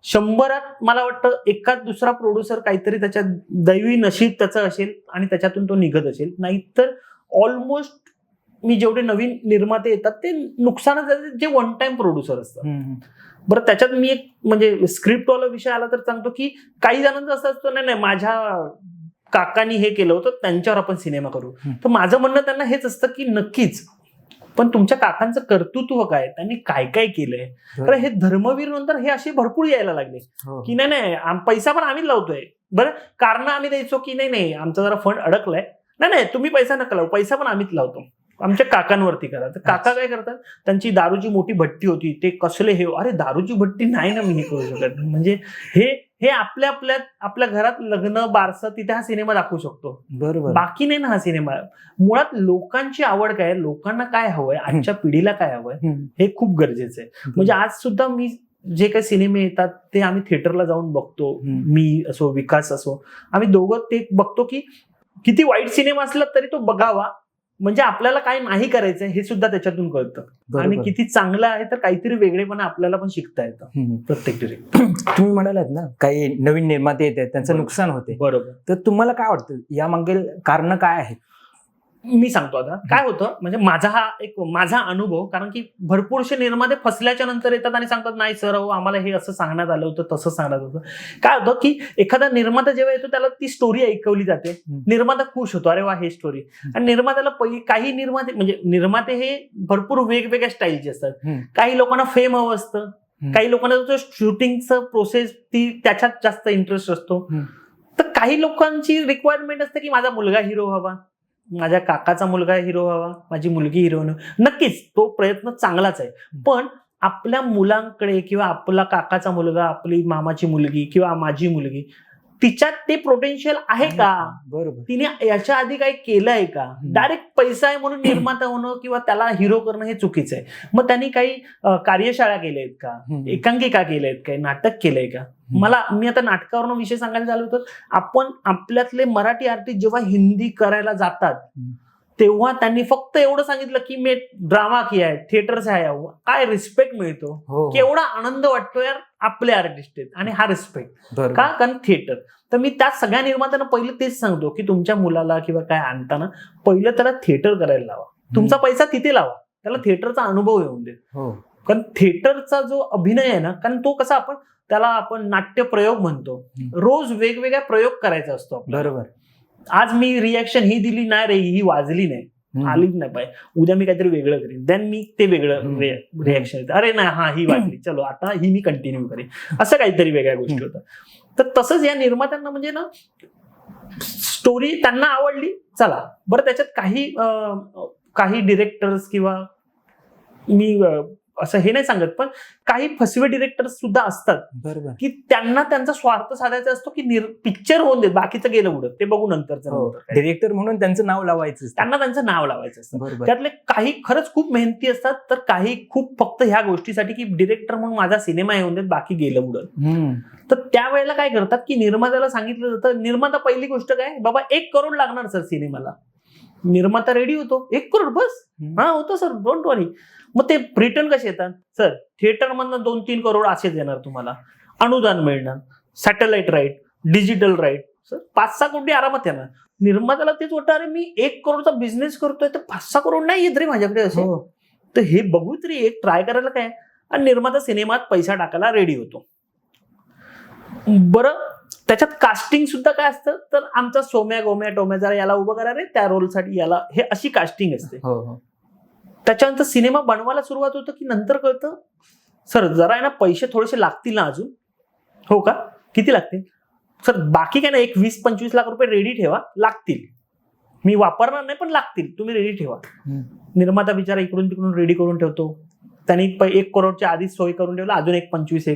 100 मला वाटतं एखाद दुसरा प्रोड्युसर काहीतरी त्याच्या दैवी नशीब त्याचं असेल आणि त्याच्यातून तो निघत असेल, नाहीतर ऑलमोस्ट मी जेवढे नवीन निर्माते येतात ते नुकसानच जे वन टाइम प्रोड्युसर असतात. बरं, त्याच्यात मी एक म्हणजे स्क्रिप्टवाला विषय आला तर सांगतो की काही जणांचं असं असतं, नाही माझ्या काकांनी हे केलं होतं, त्यांच्यावर आपण सिनेमा करू. तर माझं म्हणणं त्यांना हेच असतं की नक्कीच, पण तुमच्या काकांचं कर्तृत्व काय, त्यांनी काय काय केलंय. तर हे धर्मवीर नंतर हे असे भरपूर यायला लागले की नाही पैसा पण आम्हीच लावतोय. बरं, कारण आम्ही द्यायचो की नाही आमचा जरा फंड अडकलाय, नाही तुम्ही पैसा नका लावू, पैसा पण आम्हीच लावतो, आमच्या काकांवरती करा. तर काका काय करतात, त्यांची दारूची मोठी भट्टी होती, ते कसले हे, अरे दारूची भट्टी नाही ना मी हे करू शकत. म्हणजे हे आपल्या घरात लग्न बारसं तिथे हा सिनेमा दाखवू शकतो. बरोबर. बाकी नाही ना हा सिनेमा. मुळात लोकांची आवड काय, लोकांना काय हवंय, आजच्या पिढीला काय हवंय, हे खूप गरजेचं आहे. म्हणजे आज सुद्धा मी जे काही सिनेमे येतात ते आम्ही थिएटरला जाऊन बघतो. मी असो, विकास असो, आम्ही दोघं ते बघतो की किती वाईट सिनेमा असला तरी तो बघावा, म्हणजे आपल्याला काय नाही करायचंय हे सुद्धा त्याच्यातून कळतं. आणि किती चांगलं आहे तर काहीतरी वेगळेपणा आपल्याला पण शिकता येतं प्रत्येक डिरेक्ट. तुम्ही म्हणालात ना काही नवीन निर्माते येत आहेत, त्यांचं नुकसान होते. बरोबर. तर तुम्हाला काय वाटतं यामागे कारण काय आहे? मी सांगतो आता काय होतं. म्हणजे माझा अनुभव, कारण की भरपूरसे निर्माते फसल्याच्या नंतर येतात आणि सांगतात नाही सर आम्हाला हे असं सांगण्यात आलं होतं, तसं सांगण्यात होतं. काय होतं की एखादा निर्माता जेव्हा येतो त्याला ती स्टोरी ऐकवली जाते, निर्माता खुश होतो, अरे वा हे स्टोरी. आणि निर्मात्याला काही निर्माते हे भरपूर वेगवेगळ्या स्टाईलचे असतात. काही लोकांना फेम हवं असतं, काही लोकांना शूटिंगचं प्रोसेस त्याच्यात जास्त इंटरेस्ट असतो. तर काही लोकांची रिक्वायरमेंट असते की माझा मुलगा हिरो व्हावा, माझ्या काकाचा मुलगा हिरो व्हावा, माझी मुलगी हिरोईन. नक्कीच तो प्रयत्न चांगलाच आहे. पण आपल्या मुलांकडे किंवा आपला काकाचा मुलगा, आपली मामाची मुलगी किंवा माझी मुलगी, तिच्यात ते पोटेन्शियल आहे का, बरोबर, तिने याच्या आधी काही केलंय का. डायरेक्ट पैसा आहे म्हणून निर्माता होणं किंवा त्याला हिरो करणं हे चुकीचं आहे. मग त्यांनी काही कार्यशाळा केल्या आहेत का, एकांकिका केल्या आहेत, काही नाटक केलंय का. मी आता नाटकावरून विषय सांगायला झालो तर आपण आपल्यातले मराठी आर्टिस्ट जेव्हा हिंदी करायला जातात तेव्हा त्यांनी फक्त एवढं सांगितलं की मी ड्रामा किया है, थिएटर से आया हूं. काय रिस्पेक्ट मिळतो, केवढा आनंद वाटतो यार, आपले आर्टिस्ट आहेत आणि हा रिस्पेक्ट का, कारण थिएटर. तर मी त्या सगळ्या निर्मात्यांना पहिलं तेच सांगतो की तुमच्या मुलाला किंवा काय आणताना पहिलं त्याला थिएटर करायला लावा, तुमचा पैसा तिथे लावा, त्याला थिएटरचा अनुभव येऊन दे. कारण थिएटरचा जो अभिनय आहे ना, कारण तो कसा आपण नाट्य प्रयोग म्हणतो, रोज वेगवेगळ्या प्रयोग करायचा असतो. बरोबर. आज मी रिॲक्शन ही दिली नाही रे, ही वाजली नाही, आलीच नाही पाहिजे, उद्या मी काहीतरी वेगळं करीन, देन मी ते वेगळं रिॲक्शन येतं, अरे नाही ही वाजली, चलो आता ही मी कंटिन्यू करेन, असं काहीतरी वेगळ्या गोष्टी होतात. तर तसंच या निर्मात्यांना म्हणजे ना, स्टोरी त्यांना आवडली, चला बरं त्याच्यात काही काही डिरेक्टर्स किंवा मी असं हे नाही सांगत, पण काही फसवे डिरेक्टर्स सुद्धा असतात बरोबर. की त्यांना त्यांचा स्वार्थ साधायचा असतो की पिक्चर होऊन देत, बाकीचं गेलं उडत, ते बघू नंतर. डिरेक्टर म्हणून त्यांचं नाव लावायचं असतं. त्यांना त्यांचं नाव लावायचं असतं. बरोबर. त्यातले काही खरंच खूप मेहनती असतात, तर काही खूप फक्त ह्या गोष्टीसाठी की डिरेक्टर म्हणून माझा सिनेमा येऊन देत, बाकी गेलं उडत. तर त्यावेळेला काय करतात की निर्मात्याला सांगितलं जातं, निर्माता पहिली गोष्ट काय, बाबा 1 करोड लागणार सर सिनेमाला. निर्माता रेडी होतो, 1 करोड बस, हा होतो सर, डोंट वरी. मग ते रिटर्न कसे येतात सर, थिएटर मधनं 2-3 करोड असेच येणार तुम्हाला, अनुदान मिळणार, satellite right, digital right, sir 5-6 कोटी आरामात येणार. निर्मात्याला तेच वाटतं, अरे मी 1 करोडचा बिझनेस करतोय तर 5-6 करोड नाही येत रे माझ्याकडे असे. तर हे बघू तरी, एक ट्राय करायला काय. आणि निर्माता सिनेमात पैसा टाकायला रेडी होतो. बरं, त्याच्यात कास्टिंग सुद्धा काय असतं, तर आमचा सोम्या गोम्या टोम्या जरा याला उभं करा रे त्या रोलसाठी, याला, हे अशी कास्टिंग असते. त्याच्यानंतर सिनेमा बनवायला सुरुवात होतं की नंतर कळतं सर जरा आहे ना पैसे थोडेसे लागतील ना अजून. हो का, किती लागतील सर, बाकी काय ना, एक 20-25 लाख रुपये रेडी ठेवा, लागतील, मी वापरणार नाही पण लागतील, तुम्ही रेडी ठेवा. निर्माता बिचारा इकडून तिकडून रेडी करून ठेवतो, त्यांनी 1 करोडच्या आधीच सोय करून ठेवला, अजून एक 25,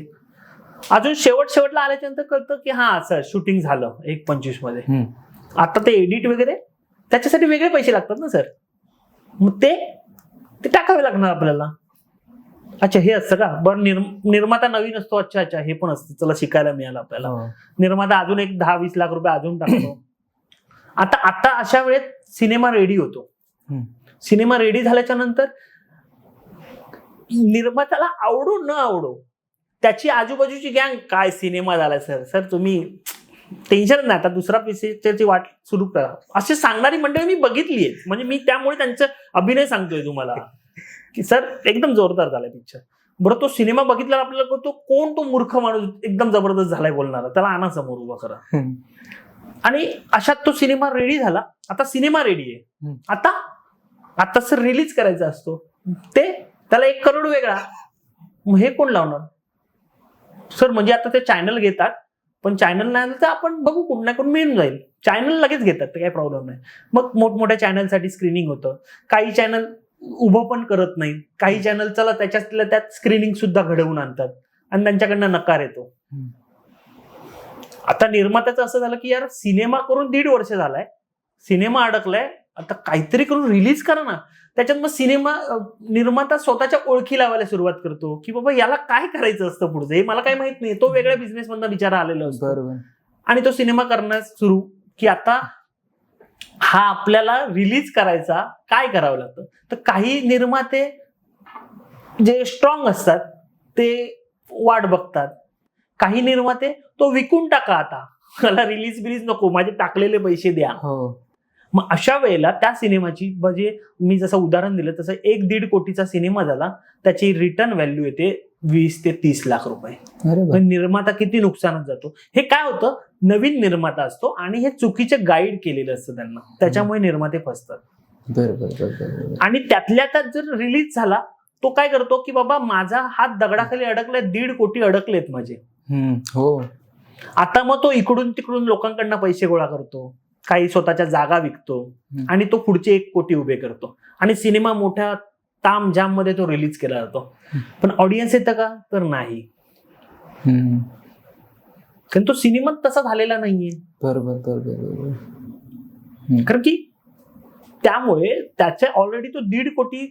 अजून शेवटला आल्याच्यानंतर कळतं की हा सर शूटिंग झालं 1-25 मध्ये. आता ते एडिट वगैरे त्याच्यासाठी वेगळे पैसे लागतात ना सर, मग ते टाकावे लागणार आपल्याला. अच्छा हे असतं का, बरं निर्माता नवीन असतो, अच्छा हे पण असतं, चला शिकायला मिळालं आपल्याला. निर्माता अजून एक 10-20 लाख रुपये अजून टाकतो. आता अशा वेळेत सिनेमा रेडी होतो. सिनेमा रेडी झाल्याच्या नंतर निर्मात्याला आवडो न आवडो, त्याची आजूबाजूची गँग, काय सिनेमा झालाय सर तुम्ही टेन्शन नाही, आता दुसरा पिक्चरची वाट सुरू करा, असे सांगणारी मंडळी मी बघितली आहे. म्हणजे मी त्यामुळे त्यांचा अभिनय सांगतोय तुम्हाला की सर एकदम जोरदार झालाय पिक्चर. बरं, तो सिनेमा बघितल्यावर आपल्याला कळतो कोण तो मूर्ख माणूस एकदम जबरदस्त झालाय बोलणारा, त्याला आणा समोर उभा करा. आणि अशात तो सिनेमा रेडी झाला. आता सिनेमा रेडी आहे, आता सर रिलीज करायचा असतो, त्याला 1 करोड वेगळा, मग हे कोण लावणार सर. म्हणजे आता ते चॅनल घेतात, पण चॅनल नाही आलं तर आपण बघू, कुठं ना कुठं मिळून जाईल. चॅनल लगेच घेतात, ते काही प्रॉब्लेम नाही. मग मोठमोठ्या चॅनलसाठी स्क्रीनिंग होतं, काही चॅनल उभं पण करत नाही, काही चॅनल चला त्याच्यातल्या त्यात स्क्रीनिंग सुद्धा घडवून आणतात आणि त्यांच्याकडनं नकार येतो. आता निर्मात्याचं असं झालं की यार सिनेमा करून 1.5 वर्ष झालाय, सिनेमा अडकलाय, आता काहीतरी करून रिलीज करा ना. त्याच्यात मग निर्माता स्वतःच्या ओळखी लावायला सुरुवात करतो की बाबा याला काय करायचं असतं पुढचं, हे मला काय माहित नाही. तो वेगळ्या बिझनेस मधला विचार आलेला असतो आणि तो सिनेमा करण्यास सुरू की आता हा आपल्याला रिलीज करायचा, काय करावं लागतं. तर काही निर्माते जे स्ट्रॉंग असतात ते वाट बघतात, काही निर्माते तो विकून टाका, आता मला रिलीज बिलीज नको, माझे टाकलेले पैसे द्या. मग अशा वेळेला त्या सिनेमाची, म्हणजे मी जसं उदाहरण दिलं तसं 1-1.5 कोटीचा सिनेमा झाला, त्याची रिटर्न व्हॅल्यू येते 20 ते 30 लाख रुपये. निर्माता किती नुकसानात जातो. हे काय होतं, नवीन निर्माता असतो आणि हे चुकीचे गाईड केलेलं असतं त्यांना, त्याच्यामुळे निर्माते फसतात. आणि त्यातल्या त्यात जर रिलीज झाला, तो काय करतो की बाबा माझा हात दगडाखाली अडकलाय, 1.5 कोटी अडकलेत माझे. आता मग तो इकडून तिकडून लोकांकडनं पैसे गोळा करतो, काही स्वतःच्या जागा विकतो आणि तो पुढचे 1 कोटी उभे करतो आणि सिनेमा मोठ्या ताम जाम मध्ये तो रिलीज केला जातो. पण ऑडियन्स येतं का, तर नाही, कारण तो सिनेमा तसा झालेला नाहीये. बरोबर. कारण की त्यामुळे त्याचे ऑलरेडी तो 1.5 कोटी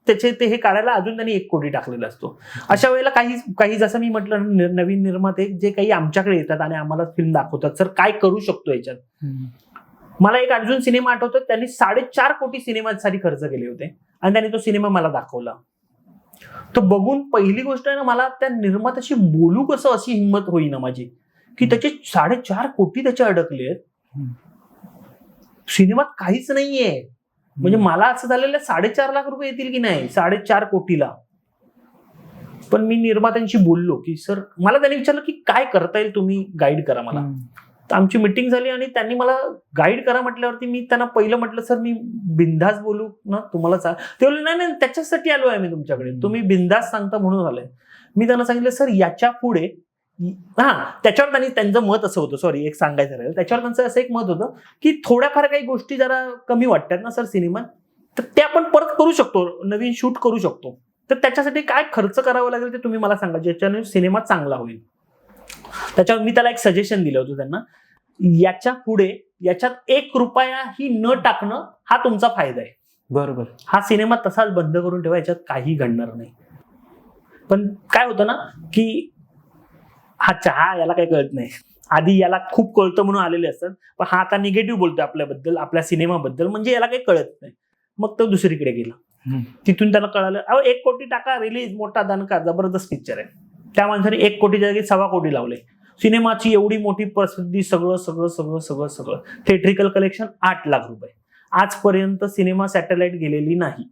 त्याचे ते हे काढायला अजून त्यांनी 1 कोटी टाकलेला असतो. अशा वेळेला काही जसं मी म्हटलं, नवीन निर्माते जे काही आमच्याकडे येतात आणि आम्हाला फिल्म दाखवतात, सर काय करू शकतो याच्यात. मला एक अजून सिनेमा आठवतो, त्यांनी 4.5 कोटी सिनेमासाठी खर्च केले होते आणि त्यांनी तो सिनेमा मला दाखवला. तो बघून पहिली गोष्ट आहे ना, मला त्या निर्मात्याशी बोलू कसं अशी हिंमत होईना माझी, की त्याचे 4.5 कोटी त्याचे अडकलेत, सिनेमात काहीच नाहीये. म्हणजे मला असं झालेलं 4.5 लाख रुपये येतील की नाही 4.5 कोटीला. पण मी निर्मात्यांशी बोललो की सर, मला त्यांनी विचारलं की काय करता येईल, तुम्ही गाईड करा मला. तर आमची मिटिंग झाली आणि त्यांनी मला गाईड करा म्हटल्यावरती मी त्यांना पहिलं म्हटलं, सर मी बिंदास बोलू ना तुम्हाला. ते बोलले नाही त्याच्यासाठी आलो आहे मी तुमच्याकडे, तुम्ही बिंदास सांगता म्हणून आलोय. मी त्यांना सांगितलं सर याच्या पुढे, त्याच्यावर त्यांचं मत असं होतं, सॉरी एक सांगायचं राहिलं, त्याच्यावर त्यांचं असं एक मत होतं की थोड्याफार काही गोष्टी जरा कमी वाटतात ना सर सिनेमात, तर ते आपण परत करू शकतो, नवीन शूट करू शकतो. तर त्याच्यासाठी काय खर्च करावा लागेल ते तुम्ही मला सांगा, ज्याच्याने सिनेमा चांगला होईल. त्याच्यावर मी त्याला एक सजेशन दिलं होतं त्यांना, याच्या पुढे याच्यात 1 रुपयाही न टाकणं हा तुमचा फायदा आहे. बरोबर. हा सिनेमा तसाच बंद करून ठेवा, याच्यात काही घडणार नाही. पण काय होतं ना की हा चहा याला काही कळत नाही, आधी याला खूप कळतं म्हणून आलेले असतात, पण हा आता निगेटिव्ह बोलतोय आपल्याबद्दल, आपल्या सिनेमाबद्दल, म्हणजे याला काही कळत नाही. मग तो दुसरीकडे गेला. तिथून त्याला कळालं, 1 कोटी टाका, रिलीज, मोठा दणका, जबरदस्त पिक्चर आहे. त्या माणसाने 1 कोटीच्या जागी 1.25 कोटी लावले. सिनेमाची एवढी मोठी प्रसिद्धी, सगळं सगळं सगळं सगळं सगळं, थिएट्रिकल कलेक्शन 8 लाख रुपये. आजपर्यंत सिनेमा सॅटेलाइट गेलेली नाही.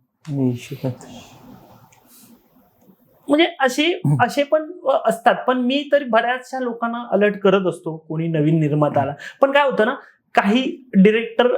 म्हणजे असे पण असतात. पण मी तरी बऱ्याचशा लोकांना अलर्ट करत असतो, कोणी नवीन निर्माता आला. पण काय होतं ना, काही डिरेक्टर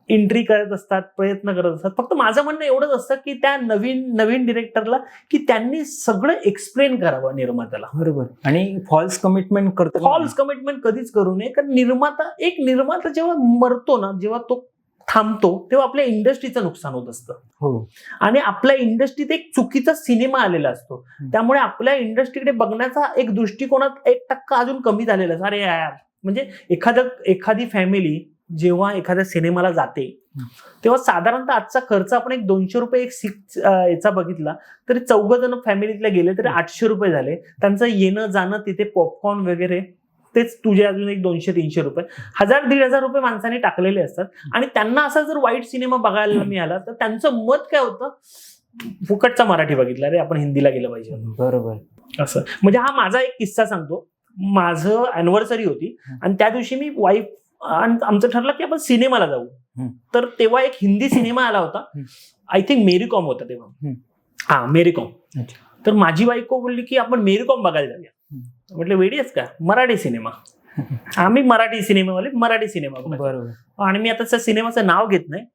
एंट्री करत असतात, प्रयत्न करत असतात. फक्त माझं म्हणणं एवढंच असतं की त्या नवीन डिरेक्टरला की त्यांनी सगळं एक्सप्लेन करावं निर्मात्याला. बरोबर. आणि फॉल्स कमिटमेंट करतो. फॉल्स कमिटमेंट कधीच करू नये. कारण निर्माता जेव्हा मरतो ना, जेव्हा तो थांबतो, तेव्हा आपल्या इंडस्ट्रीचं नुकसान होत असतं. हो. आणि आपल्या इंडस्ट्रीत एक चुकीचा सिनेमा आलेला असतो. त्यामुळे आपल्या इंडस्ट्रीकडे बघण्याचा एक दृष्टिकोनात 1% अजून कमी झालेला असतो. अरे यार, म्हणजे एखादी फॅमिली जेव्हा एखाद्या सिनेमाला जाते, तेव्हा साधारणतः आजचा खर्च आपण एक 200 रुपये एक याचा बघितला तरी 4 जण फॅमिलीतले गेले तरी 800 रुपये झाले. त्यांचं येणं जाणं, तिथे पॉपकॉर्न वगैरे, तेच तुझे अजून एक 200-300 रुपये, 1000-1500 रुपये माणसाने टाकलेले असतात. आणि त्यांना असा जर वाईट सिनेमा बघायला मिळाला तर त्यांचं मत काय होतं, फुकटचा मराठी बघितला रे, आपण हिंदीला गेलं पाहिजे. बरोबर. असं. म्हणजे हा माझा एक किस्सा सांगतो. माझं अॅनिव्हर्सरी होती आणि त्या दिवशी मी वाईफ आणि आमचं ठरलं की आपण सिनेमाला जाऊ. तर तेव्हा एक हिंदी सिनेमा आला होता, आय थिंक मेरी कॉम होता तेव्हा. हा, मेरी कॉम. तर माझी बायको बोलली की आपण मेरी कॉम बघायला जाऊया. म्हटलं वेडीच का, मराठी सिनेमा. आम्ही मराठी सिनेमा. बरोबर. आणि मी आता त्या सिनेमाचं नाव घेत नाही.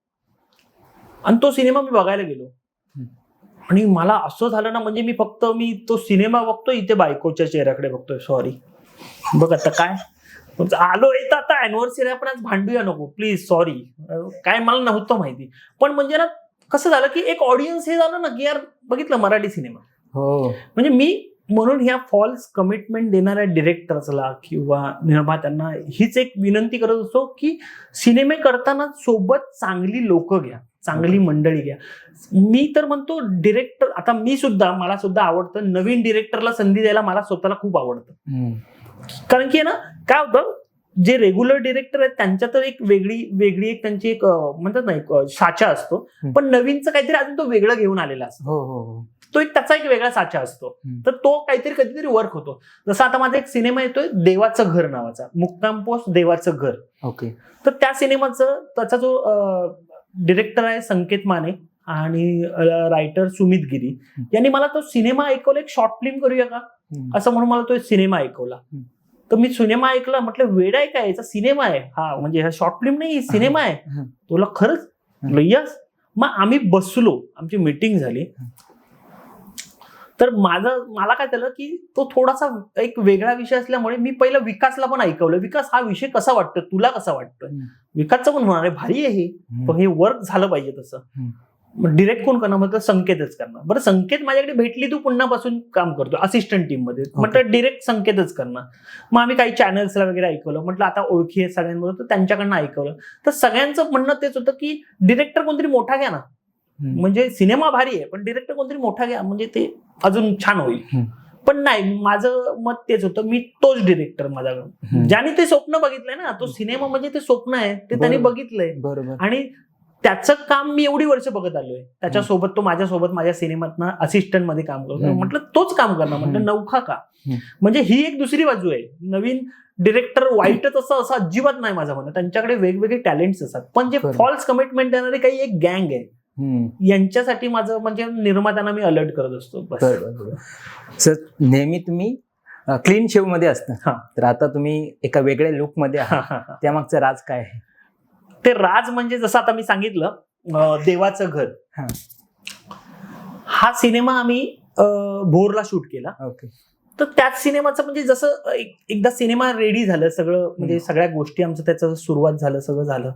आणि तो सिनेमा मी बघायला गेलो. आणि मला असं झालं ना, म्हणजे मी तो सिनेमा बघतोय, इथे बायकोच्या चेहऱ्याकडे बघतोय. सॉरी, बघ आता काय आलो येतं, आता अॅनिव्हर्सरी आपण आज भांडूया नको प्लीज, सॉरी, काय मला नव्हतं माहिती. पण म्हणजे ना कसं झालं की एक ऑडियन्स हे झालं ना की यार बघितलं मराठी सिनेमा. हो. म्हणजे मी म्हणून ह्या फॉल्स कमिटमेंट देणाऱ्या डिरेक्टर्सला किंवा निर्मात्यांना हीच एक विनंती करत असतो की सिनेमे करताना सोबत चांगली लोक घ्या, चांगली मंडळी घ्या. मी तर म्हणतो डिरेक्टर, आता मला सुद्धा आवडतं, नवीन डिरेक्टरला संधी द्यायला मला स्वतःला खूप आवडतं. कारण की ना काय होतं, जे रेग्युलर डिरेक्टर आहेत त्यांच्या तर एक वेगळी एक त्यांची एक म्हणतात ना एक साचा असतो. पण नवीनचं काहीतरी अजून तो वेगळं घेऊन आलेला असतो. तो एक त्याचा एक वेगळा साचा असतो. तर तो काहीतरी कधीतरी वर्क होतो. जसं आता माझा एक सिनेमा येतोय देवाचं घर नावाचा, मुक्काम पोस्ट देवाचं घर. ओके. तर त्या सिनेमाचं त्याचा जो डिरेक्टर आहे संकेत माने आणि रायटर सुमित गिरी यांनी मला तो सिनेमा ऐकवला, एक शॉर्ट फिल्म करूया का असं म्हणून मला तो सिनेमा ऐकवला. तर मी सिनेमा ऐकला, म्हटलं वेड आहे काय, याचा सिनेमा आहे हा, म्हणजे हा शॉर्ट फिल्म नाही, सिनेमा आहे. तुला खरंच? यस. मग आम्ही बसलो, आमची मीटिंग झाली. तर मला काय झालं की तो थोडासा एक वेगळा विषय असल्यामुळे मी पहिलं विकासला पण ऐकवलं, विकास हा विषय कसा वाटतो तुला, कसा वाटतोय. विकासचं पण होणार आहे भारी आहे हे, पण हे वर्क झालं पाहिजे तसं. डिरेक्ट कोण करणार, म्हटलं संकेतच करणार. बरं संकेत माझ्याकडे भेटली, तू पुन्हापासून काम करतो असिस्टंट टीम मध्ये, म्हटलं डिरेक्ट संकेतच करणार. मग आम्ही काही चॅनल्सला वगैरे ऐकवलं, म्हटलं आता ओळखी आहे सगळ्यांमध्ये, तर त्यांच्याकडनं ऐकवलं. तर सगळ्यांचं म्हणणं तेच होतं की डिरेक्टर कोणतरी मोठा घ्या ना, म्हणजे सिनेमा भारी आहे पण डिरेक्टर कोणतरी मोठा घ्या, म्हणजे ते अजून छान होईल. पण नाही, माझं मत तेच होतं, मी तोच डिरेक्टर माझ्याकडे, ज्याने ते स्वप्न बघितलंय ना, तो सिनेमा म्हणजे ते स्वप्न आहे, ते त्यांनी बघितलंय. बरोबर. आणि त्याचं काम मी एवढी वर्ष बघत आलोय त्याच्यासोबत, तो माझ्यासोबत माझ्या सिनेमातनं असिस्टंट मध्ये काम करतो. म्हटलं तोच काम करणार, म्हटलं नौखा का. म्हणजे ही एक दुसरी बाजू आहे. नवीन डिरेक्टर वाईटच असं अजिबात नाही माझं म्हणणं, त्यांच्याकडे वेगवेगळे टॅलेंट्स असतात. पण जे फॉल्स कमिटमेंट देणारे काही एक गँग आहे, यांच्यासाठी माझं म्हणजे निर्मात्यांना मी अलर्ट करत असतो. सर, नेहमी तुम्ही क्लीन शेव मध्ये असता, तर आता तुम्ही एका वेगळ्या लुक मध्ये आहात, त्यामागचं राज काय आहे? ते राज म्हणजे जसं आता मी सांगितलं देवाचं घर, हा सिनेमा आम्ही भोरला शूट केला. ओके. तर त्याच सिनेमाचं म्हणजे जसं एकदा सिनेमा रेडी झालं सगळं, म्हणजे सगळ्या गोष्टी आमचं त्याचं सुरुवात झालं, सगळं झालं.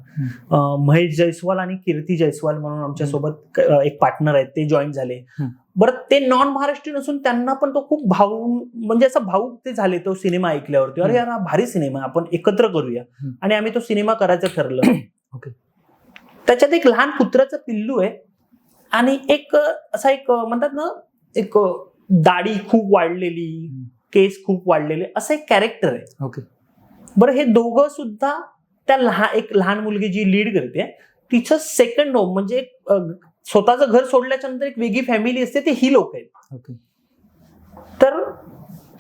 महेश जयस्वाल आणि कीर्ती जयस्वाल म्हणून आमच्या सोबत एक पार्टनर आहेत, ते जॉईन झाले. बरं, ते नॉन महाराष्ट्रीयन असून त्यांना पण तो खूप म्हणजे असं भाऊक ते झाले तो सिनेमा ऐकल्यावरती. अरे यार, हा भारी सिनेमा, आपण एकत्र करूया. आणि आम्ही तो सिनेमा करायचं ठरलं. त्याच्यात एक लहान कुत्र्याचं पिल्लू आहे आणि एक असा एक म्हणतात ना, एक दाढी खूप वाढलेली, केस खूप वाढलेले, असं एक कॅरेक्टर आहे. बरं, हे दोघं सुद्धा त्या एक लहान मुलगी जी लीड करते तिचं सेकंड होम, म्हणजे स्वतःचं घर सोडल्याच्या नंतर एक वेगळी फॅमिली असते, ती ही लोक आहेत. तर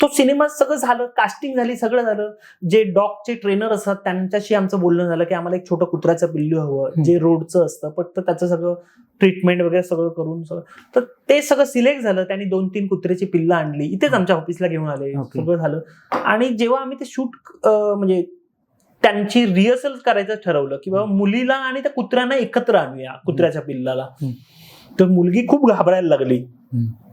तो सिनेमा सगळं झालं, कास्टिंग झाली, सगळं झालं. जे डॉगचे ट्रेनर असतात त्यांच्याशी आमचं बोलणं झालं की आम्हाला एक छोटं कुत्र्याचं पिल्लू हवं, जे रोडचं असतं, फक्त त्याचं सगळं ट्रीटमेंट वगैरे सगळं करून तर ते सगळं सिलेक्ट झालं. त्यांनी 2-3 कुत्र्याची पिल्लं आणली, इथेच आमच्या ऑफिसला घेऊन आले, सगळं झालं. आणि जेव्हा आम्ही ते शूट म्हणजे त्यांची रिहर्सल करायचं ठरवलं की बाबा मुलीला आणि त्या कुत्र्यांना एकत्र आणूया, कुत्र्याच्या पिल्लाला, तर मुलगी खूप घाबरायला लागली.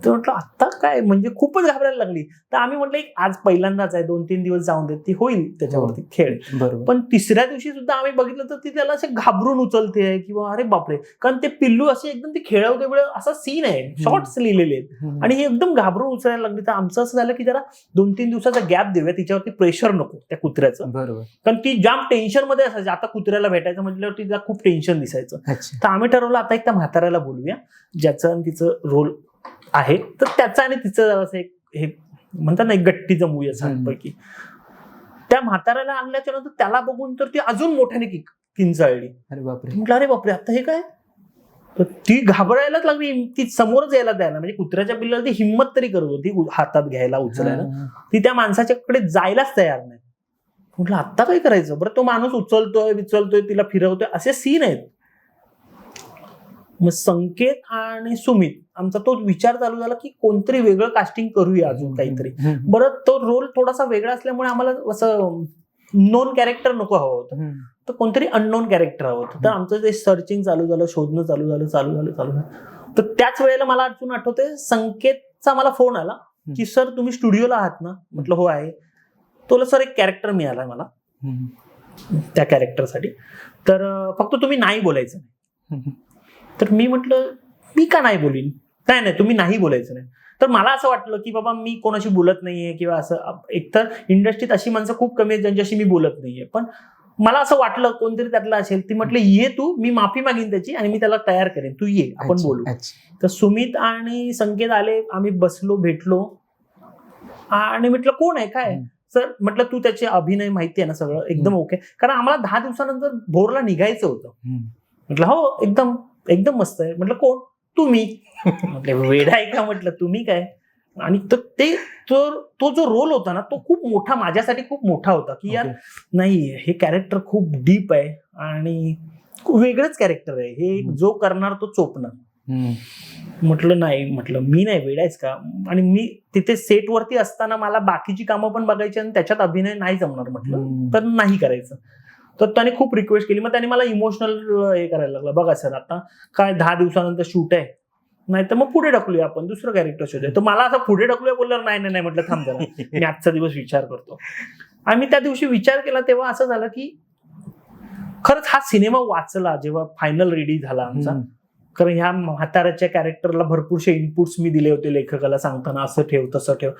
तर म्हटलं आता काय, म्हणजे खूपच घाबरायला लागली. तर आम्ही म्हटलं आज पहिल्यांदाच आहे, 2-3 दिवस जाऊन देत, ती होईल त्याच्यावरती खेळ. पण तिसऱ्या दिवशी सुद्धा आम्ही बघितलं तर ती त्याला असे घाबरून उचलते किंवा अरे बापरे, कारण ते पिल्लू असे एकदम ते खेळवते वेळ असा सीन आहे, शॉर्ट्स लिहिलेले आहेत आणि हे एकदम घाबरून उचलायला लागली. तर आमचं असं झालं की जरा 2-3 दिवसाचा गॅप देऊया, तिच्यावरती प्रेशर नको त्या कुत्र्याचं. बरोबर, कारण ती जाम टेन्शन मध्ये असायची. आता कुत्र्याला भेटायचं म्हटल्यावर तिला खूप टेन्शन दिसायचं. तर आम्ही ठरवलं आता एक त्या म्हाताऱ्याला बोलूया, ज्याचं आणि तिचं रोल आहे, तर त्याचं आणि तिचं असं एक हे म्हणतात ना, एक गट्टी जमूया सारखी. त्या म्हाताऱ्याला आणल्याच्या नंतर त्याला बघून तर ती अजून मोठ्याने किंचाळली. अरे बापरे, म्हटलं अरे बापरे, आता हे काय. तर ती घाबरायलाच लागली, ती समोरच यायला द्यायला, म्हणजे कुत्र्याच्या पिल्लाला ती हिंमत तरी करत होती हातात घ्यायला, उचलायला. ती त्या माणसाच्याकडे जायलाच तयार नाही. म्हटलं आता काय करायचं. बरं, तो माणूस उचलतोय, तिला फिरवतोय, असे सीन आहेत. मग संकेत आणि सुमित आमचा तो विचार चालू झाला की कोणतरी वेगळं कास्टिंग करूया, अजून काहीतरी. बरं, तो रोल थोडासा वेगळा असल्यामुळे आम्हाला असं नोन कॅरेक्टर नको हवं होतं, तर कोणतरी अननोन कॅरेक्टर हवं होतं. तर आमचं ते सर्चिंग चालू झालं, शोधणं चालू झालं. तर त्याच वेळेला मला अजून आठवतंय, संकेतचा मला फोन आला की सर तुम्ही स्टुडिओला आहात ना. म्हटलं हो आहे. तो सर एक कॅरेक्टर मिळालाय मला त्या कॅरेक्टरसाठी, तर फक्त तुम्ही नाही बोलायचं. तर मी म्हटलं मी का नाही बोलीन. नाही तुम्ही नाही बोलायचं नाही. तर मला असं वाटलं की बाबा मी कोणाशी बोलत नाहीये किंवा असं, एकतर इंडस्ट्रीत अशी माणसं खूप कमी आहेत ज्यांच्याशी मी बोलत नाहीये, पण मला असं वाटलं कोणतरी त्यातला असेल. ती म्हटलं ये तू, मी माफी मागीन त्याची आणि मी त्याला तयार करेन, तू ये, आपण बोलू. तर सुमित आणि संकेत आले, आम्ही बसलो, भेटलो आणि म्हटलं कोण आहे काय. सर म्हटलं तू त्याचे अभिनय माहिती आहे ना, सगळं एकदम ओके. कारण आम्हाला 10 दिवसानंतर भोरला निघायचं होतं. म्हटलं हो एकदम मस्त आहे. म्हटलं कोण. तुम्ही. म्हटलं वेडा आहे का. म्हटलं तुम्ही काय. आणि तो जो रोल होता ना, तो खूप मोठा, माझ्यासाठी खूप मोठा होता की यार नाही, हे कॅरेक्टर खूप डीप आहे आणि वेगळंच कॅरेक्टर आहे हे, जो करणार तो चोपणार. म्हटलं नाही, म्हटलं मी नाही, वेडा आहेस का. आणि मी तिथे सेटवरती असताना मला बाकीची कामं पण बघायची आणि त्याच्यात अभिनय नाही जमणार. म्हटलं तर नाही करायचं. तर त्याने खूप रिक्वेस्ट केली. मग त्याने मला इमोशनल हे करायला लागलं, बघा सर आता काय 10 दिवसानंतर शूट आहे, नाही तर मग पुढे ढकलूया, आपण दुसरं कॅरेक्टर शोधूया. तर मला असं पुढे ढकलूया बोलल्यावर नाही म्हटलं थांब जरा, मी आजचा दिवस विचार करतो. आणि मी त्या दिवशी विचार केला तेव्हा असं झालं की खरंच हा सिनेमा वाचला जेव्हा फायनल रेडी झाला आमचा. कारण ह्या म्हाताऱ्याच्या कॅरेक्टरला भरपूरशे इनपुट्स मी दिले होते लेखकाला, सांगताना असं ठेव तसं ठेव,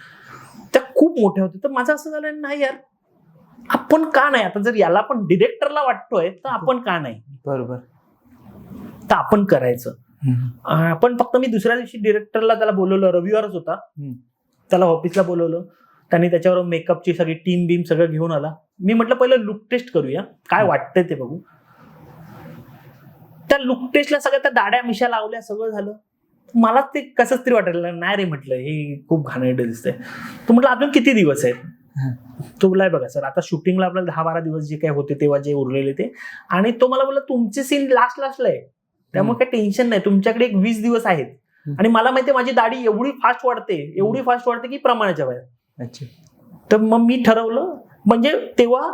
त्या खूप मोठ्या होत्या. तर माझं असं झालं नाही यार, आपण का नाही, आता जर याला पण डिरेक्टरला वाटतोय तर आपण का नाही. बरोबर, तर आपण करायचं. पण फक्त मी दुसऱ्या दिवशी डिरेक्टरला त्याला बोलवलं, रविवारच होता, त्याला ऑफिसला बोलवलं. त्यांनी त्याच्यावर मेकअपची सगळी टीम बीम सगळं घेऊन आला. मी म्हटलं पहिलं लुक टेस्ट करूया, काय वाटतंय ते बघू. त्या लुक टेस्टला सगळ्या त्या दाड्या मिशा लावल्या, सगळं झालं. मला ते कसंच तरी वाटायला नाही रे, म्हटलं हे खूप घाणेरडं दिसतंय. तर म्हटलं अजून किती दिवस आहेत. तुला बघा सर, आता शूटिंगला आपल्याला 10-12 दिवस जे काही होते तेव्हा जे उरलेले ते, आणि तो मला बोलला तुमचे सीन लास्टला आहे, त्यामुळे काही टेन्शन नाही, तुमच्याकडे एक 20 दिवस आहेत. आणि मला माहितीये माझी दाढी एवढी फास्ट वाढते की प्रमाणाच्या बाहेर. तर मग मी ठरवलं म्हणजे तेव्हा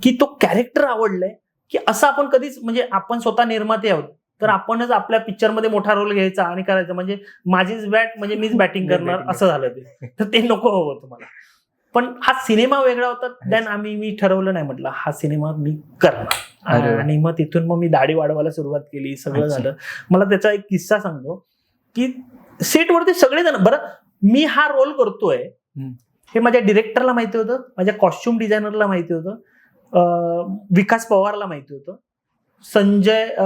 की तो कॅरेक्टर आवडलाय की असं आपण कधीच, म्हणजे आपण स्वतः निर्माते आहोत, तर आपणच आपल्या पिक्चरमध्ये मोठा रोल घ्यायचा आणि करायचा, म्हणजे माझीच बॅट म्हणजे मीच बॅटिंग करणार असं झालं ते. तर ते नको हवं तुम्हाला. पण हा सिनेमा वेगळा होता. देन मी ठरवलं नाही, म्हटलं हा सिनेमा मी करणार. आणि मग तिथून मग मी दाढी वाढवायला सुरुवात केली, सगळं झालं. मला त्याचा एक किस्सा सांगतो की सेटवरती सगळेजण, बरं मी हा रोल करतोय हे माझ्या डिरेक्टरला माहिती होतं, माझ्या कॉस्ट्युम डिझायनरला माहिती होतं, विकास पवारला माहिती होतं,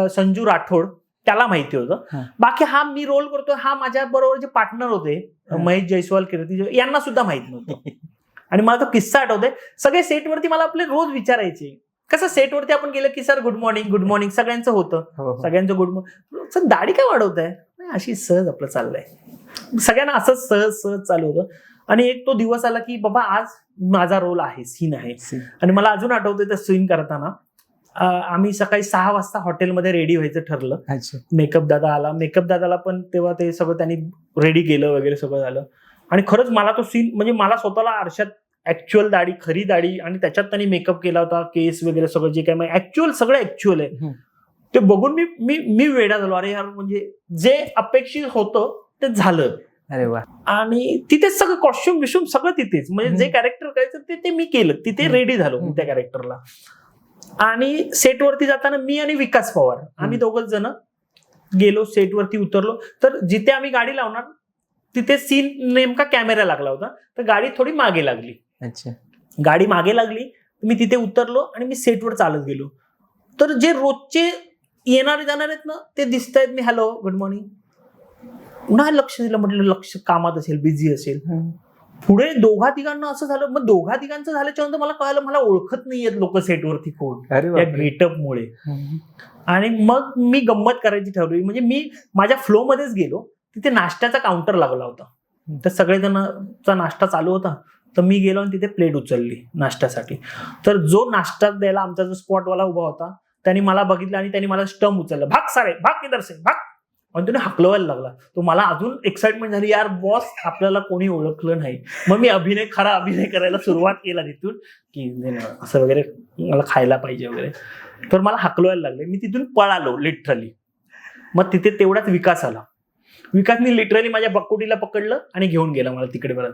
संजू राठोड त्याला माहिती होतं. बाकी हा मी रोल करतोय हा माझ्या बरोबर जे पार्टनर होते महेश जयस्वाल, कीर्ती, यांना सुद्धा माहित नव्हतं. आणि मला तो किस्सा आठवतोय, सगळे सेटवरती मला आपले रोज विचारायचे, कसं सेटवरती आपण गेलं की सर गुड मॉर्निंग सगळ्यांचं होतं, सगळ्यांचं गुड मॉर्निंग, सर दाढी काय वाढवताय, अशी सहज आपलं चाललंय, सगळ्यांना असंच सहज चालू होतं. आणि एक तो दिवस आला की बाबा आज माझा रोल आहे, सीन आहे. आणि मला अजून आठवतंय त्या सीन करताना आम्ही सकाळी 6 वाजता हॉटेलमध्ये रेडी व्हायचं ठरलं. मेकअप दादा आला, मेकअप दादाला पण तेव्हा ते सगळं त्यांनी रेडी केलं वगैरे सगळं झालं. आणि खरंच मला तो सीन, म्हणजे मला स्वतःला आरशात ऍक्च्युअल दाढी, खरी दाढी, आणि त्याच्यात त्यांनी मेकअप केला होता, केस वगैरे सगळं जे काय ऍक्च्युअल सगळं ऍक्च्युअल आहे, ते बघून मी वेडा झालो. अरे यार, म्हणजे जे अपेक्षित होतं ते झालं. अरे वा. आणि तिथेच सगळं कॉस्ट्युम बिश्युम सगळं तिथेच, म्हणजे जे कॅरेक्टर करायचं ते मी केलं, तिथे रेडी झालो त्या कॅरेक्टरला. आणि सेटवरती जाताना मी आणि विकास पवार आम्ही दोघच जण गेलो, सेटवरती उतरलो. तर जिथे आम्ही गाडी लावणार तिथे सीन नेमका कॅमेरा लागला होता, तर गाडी थोडी मागे लागली. गाडी मागे लागली, मी तिथे उतरलो आणि मी सेटवर चालत गेलो. तर जे रोजचे येणारे जाणार आहेत ना ते दिसत आहेत, मी हॅलो गुड मॉर्निंग, पुन्हा लक्ष दिलं, म्हटलं लक्ष कामात असेल, बिझी असेल. पुढे दोघा तिघांना असं झालं, मग दोघा तिघांचं झाल्याच्या नंतर मला कळलं मला ओळखत नाहीयेत लोक सेटवरती कोण, त्या गेटअपमुळे. आणि मग मी गंमत करायची ठरवली, म्हणजे मी माझ्या फ्लो मध्येच गेलो. तिथे नाश्त्याचा काउंटर लागला होता, तर सगळेजणांचा नाश्ता चालू होता, तर मी गेलो आणि तिथे प्लेट उचलली नाश्त्यासाठी. तर जो नाश्ता द्यायला आमचा जो स्पॉटवाला उभा होता त्यांनी मला बघितलं आणि त्यांनी मला स्टंप उचललं, भाग सारे भाग, इधर से भाग, आणि त्याने हाकलवायला लागला. तो मला अजून एक्साइटमेंट झाली, यार बॉस आपल्याला कोणी ओळखलं नाही. मग मी खरा अभिनय करायला सुरुवात केला तिथून, की असं वगैरे मला खायला पाहिजे वगैरे. तर मला हाकलवायला लागले, मी तिथून पळालो लिटरली. मग तिथे तेवढाच विकास आला. विकासने लिटरली माझ्या बकुटीला पकडलं आणि घेऊन गेला मला तिकडे परत.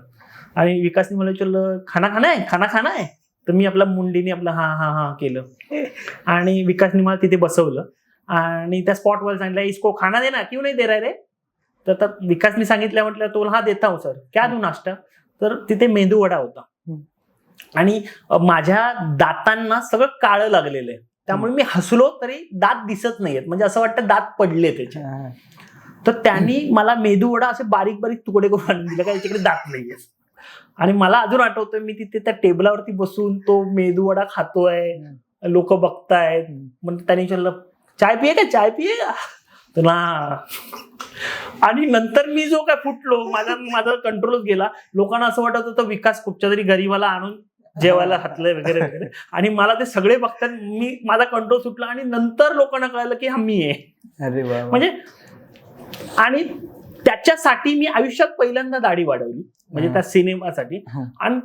आणि विकासने मला विचारलं खाना खाना आहे. तर मी आपला मुंडीने आपलं हा केलं. आणि विकासने मला तिथे बसवलं आणि त्या स्पॉटवर सांगितलं, इसको खाना देना, क्यों नहीं दे रहा रे. तर विकासने सांगितलं, म्हटलं तो हा देता हूं सर, क्या देऊ नाश्ता. तर तिथे मेंदू वडा होता आणि माझ्या दातांना सगळं काळं लागलेलं आहे, त्यामुळे मी हसलो तरी दात दिसत नाहीयेत, म्हणजे असं वाटतं दात पडले त्याचे. तर त्यांनी मला मेंदू वडा असे बारीक बारीक तुकडे करून आणून दिले, काय तिकडे दात नाहीये. आणि मला अजून आठवतोय, मी तिथे त्या टेबलावरती बसून तो मेंदू वडा खातोय, लोक बघतायत. म्हणजे त्यांनी विचारलं चाय पिये का. तर ना, आणि नंतर मी जो काय फुटलो, माझा कंट्रोलच गेला. लोकांना असं वाटत होतं विकास कुठच्या तरी गरीबाला आणून जेवायला घातलंय वगैरे वगैरे. आणि मला ते सगळे बघतात, माझा कंट्रोल सुटला आणि नंतर लोकांना कळलं की हा मी आहे. अरे वा. म्हणजे आणि त्याच्यासाठी मी आयुष्यात पहिल्यांदा दाढी वाढवली, म्हणजे त्या सिनेमासाठी. आणि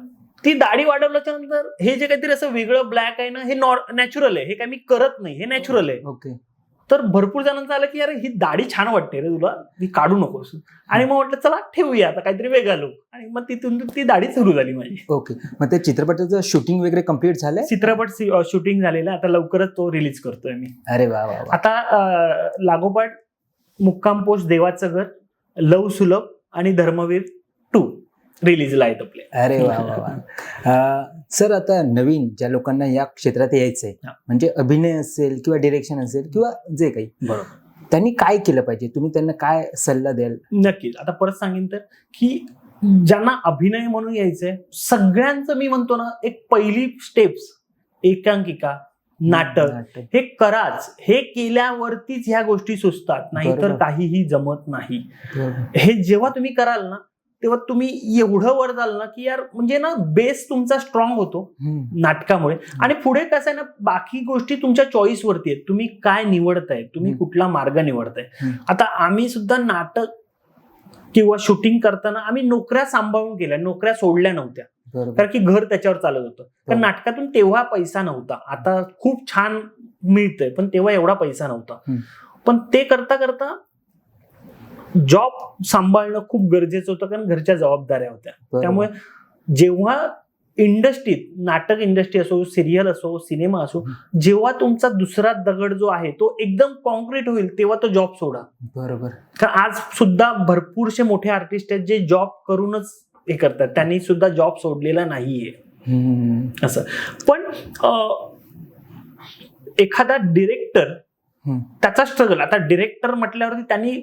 ती दाढी वाढवल्याच्या नंतर हे जे काहीतरी असं वेगळं ब्लॅक आहे ना, हे नॅचरल आहे, हे काय मी करत नाही, हे नॅचरल आहे. ओके. तर भरपूर जणांचं आलं की अरे ही दाढी छान वाटते रे तुला, ती काढू नकोस. आणि मग म्हटलं चला ठेवूया आता काहीतरी वेगळा लुक. आणि मग तिथून ती दाढी सुरू झाली माझी. ओके. मग ते चित्रपटाचं शूटिंग वगैरे कम्प्लीट झालंय? चित्रपट शूटिंग झालेला, आता लवकरच तो रिलीज करतोय मी. अरे वा वा. आता लागोपाठ मुक्काम पोस्ट, देवाचं घर, लव सुलभ आणि धर्मवीर 2 रिलीजला आहेत आपले. अरे वा वा वा. सर, आता नवीन ज्या लोकांना या क्षेत्रात यायचंय, म्हणजे अभिनय असेल किंवा डिरेक्शन असेल किंवा जे काही, बरोबर, त्यांनी काय केलं पाहिजे, तुम्ही त्यांना काय सल्ला द्याल? नक्कीच. आता परत सांगेन तर की ज्यांना अभिनय म्हणून यायचंय, सगळ्यांचं मी म्हणतो ना, एक पहिली स्टेप्स एकांकिका, नाटक हे कराच. हे केल्यावरतीच ह्या गोष्टी सुचतात, नाहीतर काहीही जमत नाही. हे जेव्हा तुम्ही कराल ना, तेव्हा तुम्ही एवढं वर जाल ना की यार, म्हणजे ना बेस तुमचा स्ट्रॉंग होतो नाटकामुळे. आणि पुढे कसं आहे ना, बाकी गोष्टी तुमच्या चॉईस वरती आहेत, तुम्ही काय निवडताय, तुम्ही कुठला मार्ग निवडताय. आता आम्ही सुद्धा नाटक किंवा शूटिंग करताना आम्ही नोकऱ्या सांभाळून केल्या, नोकऱ्या सोडल्या नव्हत्या, कारण की घर त्याच्यावर चालत होतं. कारण नाटकातून तेव्हा पैसा नव्हता, आता खूप छान मिळतंय पण तेव्हा एवढा पैसा नव्हता. पण ते करता करता जॉब सांभाळणं खूप गरजेचं होतं, कारण घरच्या जबाबदाऱ्या होत्या. बरोबर. त्यामुळे जेव्हा इंडस्ट्रीत, नाटक इंडस्ट्री असो, सिरियल असो, सिनेमा असो, जेव्हा तुमचा दुसरा दगड जो आहे तो एकदम कॉन्क्रीट होईल तेव्हा तो जॉब सोडा. बरोबर. कारण आज सुद्धा भरपूरसे मोठे आर्टिस्ट आहेत जे जॉब करूनच हे करतात, त्यांनी सुद्धा जॉब सोडलेला नाहीये. असं पण एखादा डिरेक्टर त्याचा स्ट्रगल, आता डिरेक्टर म्हटल्यावरती त्यांनी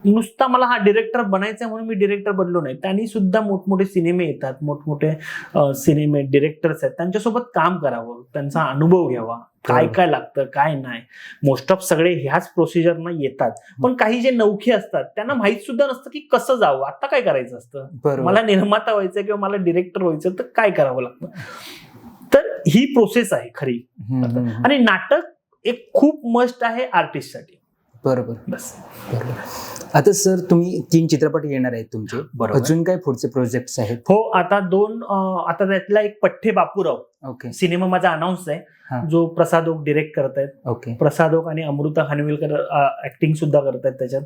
नुसता मला हा डिरेक्टर बनायचा म्हणून मी डिरेक्टर बनलो नाही, त्यांनी सुद्धा मोठमोठे सिनेमे येतात, मोठमोठे सिनेमे डिरेक्टर्स आहेत, त्यांच्यासोबत काम करावं, त्यांचा अनुभव घ्यावा, काय काय लागतं काय नाही. मोस्ट ऑफ सगळे ह्याच प्रोसिजरनं येतात, पण काही जे नौखे असतात त्यांना माहित सुद्धा नसतं की कसं जावं, आता काय करायचं असतं, मला निर्माता व्हायचं किंवा मला डिरेक्टर व्हायचं तर काय करावं लागतं. तर ही प्रोसेस आहे खरी. आणि नाटक एक खूप मस्ट आहे आर्टिस्टसाठी. बरोबर. बस. बरोबर. आता सर तुम्ही 3 चित्रपट येणार आहेत तुमचे, अजून काय पुढचे प्रोजेक्ट्स आहेत? हो, आता 2, आता त्यातला एक पठ्ठे बापूराव ओके सिनेमा माझा अनाऊन्स आहे, जो प्रसाद ओक डिरेक्ट करतायत. ओके. प्रसाद ओक आणि अमृता खानविलकर ऍक्टिंग सुद्धा करतायत त्याच्यात.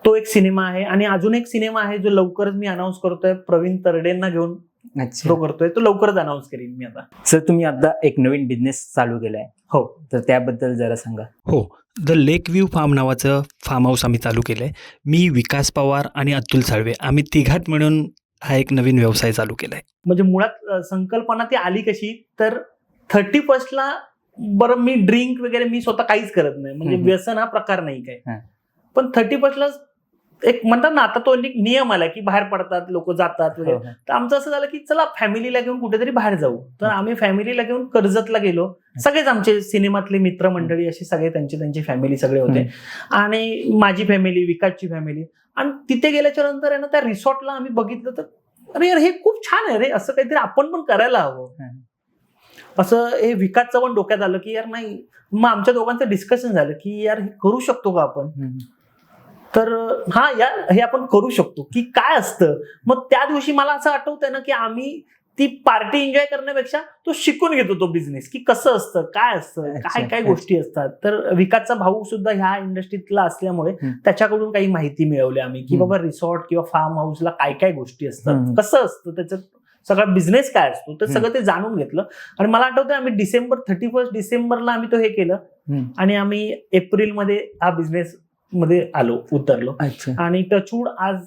तो एक सिनेमा आहे. आणि अजून एक सिनेमा आहे जो लवकरच मी अनाऊन्स करतोय, प्रवीण तरडेंना घेऊन तो करतोय, तो लवकरच अनाऊन्स करीन मी आता. सर तुम्ही आता एक नवीन बिझनेस चालू केलाय, हो, तर त्याबद्दल जरा सांगा. हो, द लेक व्ह्यू फार्म नावाचं फार्म हाऊस आम्ही चालू केलं आहे. मी, विकास पवार आणि अतुल साळवे आम्ही तिघात मिळून हा एक नवीन व्यवसाय चालू केला आहे. म्हणजे मुळात संकल्पना ती आली कशी, तर 31ला बरं मी ड्रिंक वगैरे मी स्वतः काहीच करत नाही, म्हणजे व्यसन हा प्रकार नाही काय, पण 31ला एक म्हणतात ना, आता तो एक नियम आला की बाहेर पडतात लोक, जातात वगैरे. तर आमचं असं झालं की चला फॅमिलीला घेऊन कुठेतरी बाहेर जाऊ. तर आम्ही फॅमिलीला घेऊन कर्जतला गेलो, सगळेच आमचे सिनेमातले मित्रमंडळी असे सगळे, त्यांची फॅमिली सगळे होते, आणि माझी फॅमिली, विकासची फॅमिली. आणि तिथे गेल्याच्या नंतर आहे ना, त्या रिसॉर्टला आम्ही बघितलं तर अरे यार हे खूप छान आहे रे, असं काहीतरी आपण पण करायला हवं. असं हे विकासचं पण डोक्यात आलं की यार नाही. मग आमच्या दोघांचं डिस्कशन झालं की यार हे करू शकतो का आपण. तर हा यार हे आपण करू शकतो की काय असतं. मग त्या दिवशी मला असं आठवतंय ना की आम्ही ती पार्टी एन्जॉय करण्यापेक्षा तो शिकून घेतो तो बिझनेस, की कसं असतं, काय असतं, काय काय गोष्टी असतात. तर विकासचा भाऊ सुद्धा ह्या इंडस्ट्रीतला असल्यामुळे त्याच्याकडून काही माहिती मिळवली आम्ही की बाबा रिसॉर्ट किंवा फार्म हाऊसला काय काय गोष्टी असतात, कसं असतं, त्याच्यात सगळा बिझनेस काय असतो, तर सगळं ते जाणून घेतलं. आणि मला आठवतंय आम्ही 31 डिसेंबरला आम्ही तो हे केलं, आणि आम्ही एप्रिलमध्ये हा बिझनेस मध्ये उतरलो. आणि टचवूड आज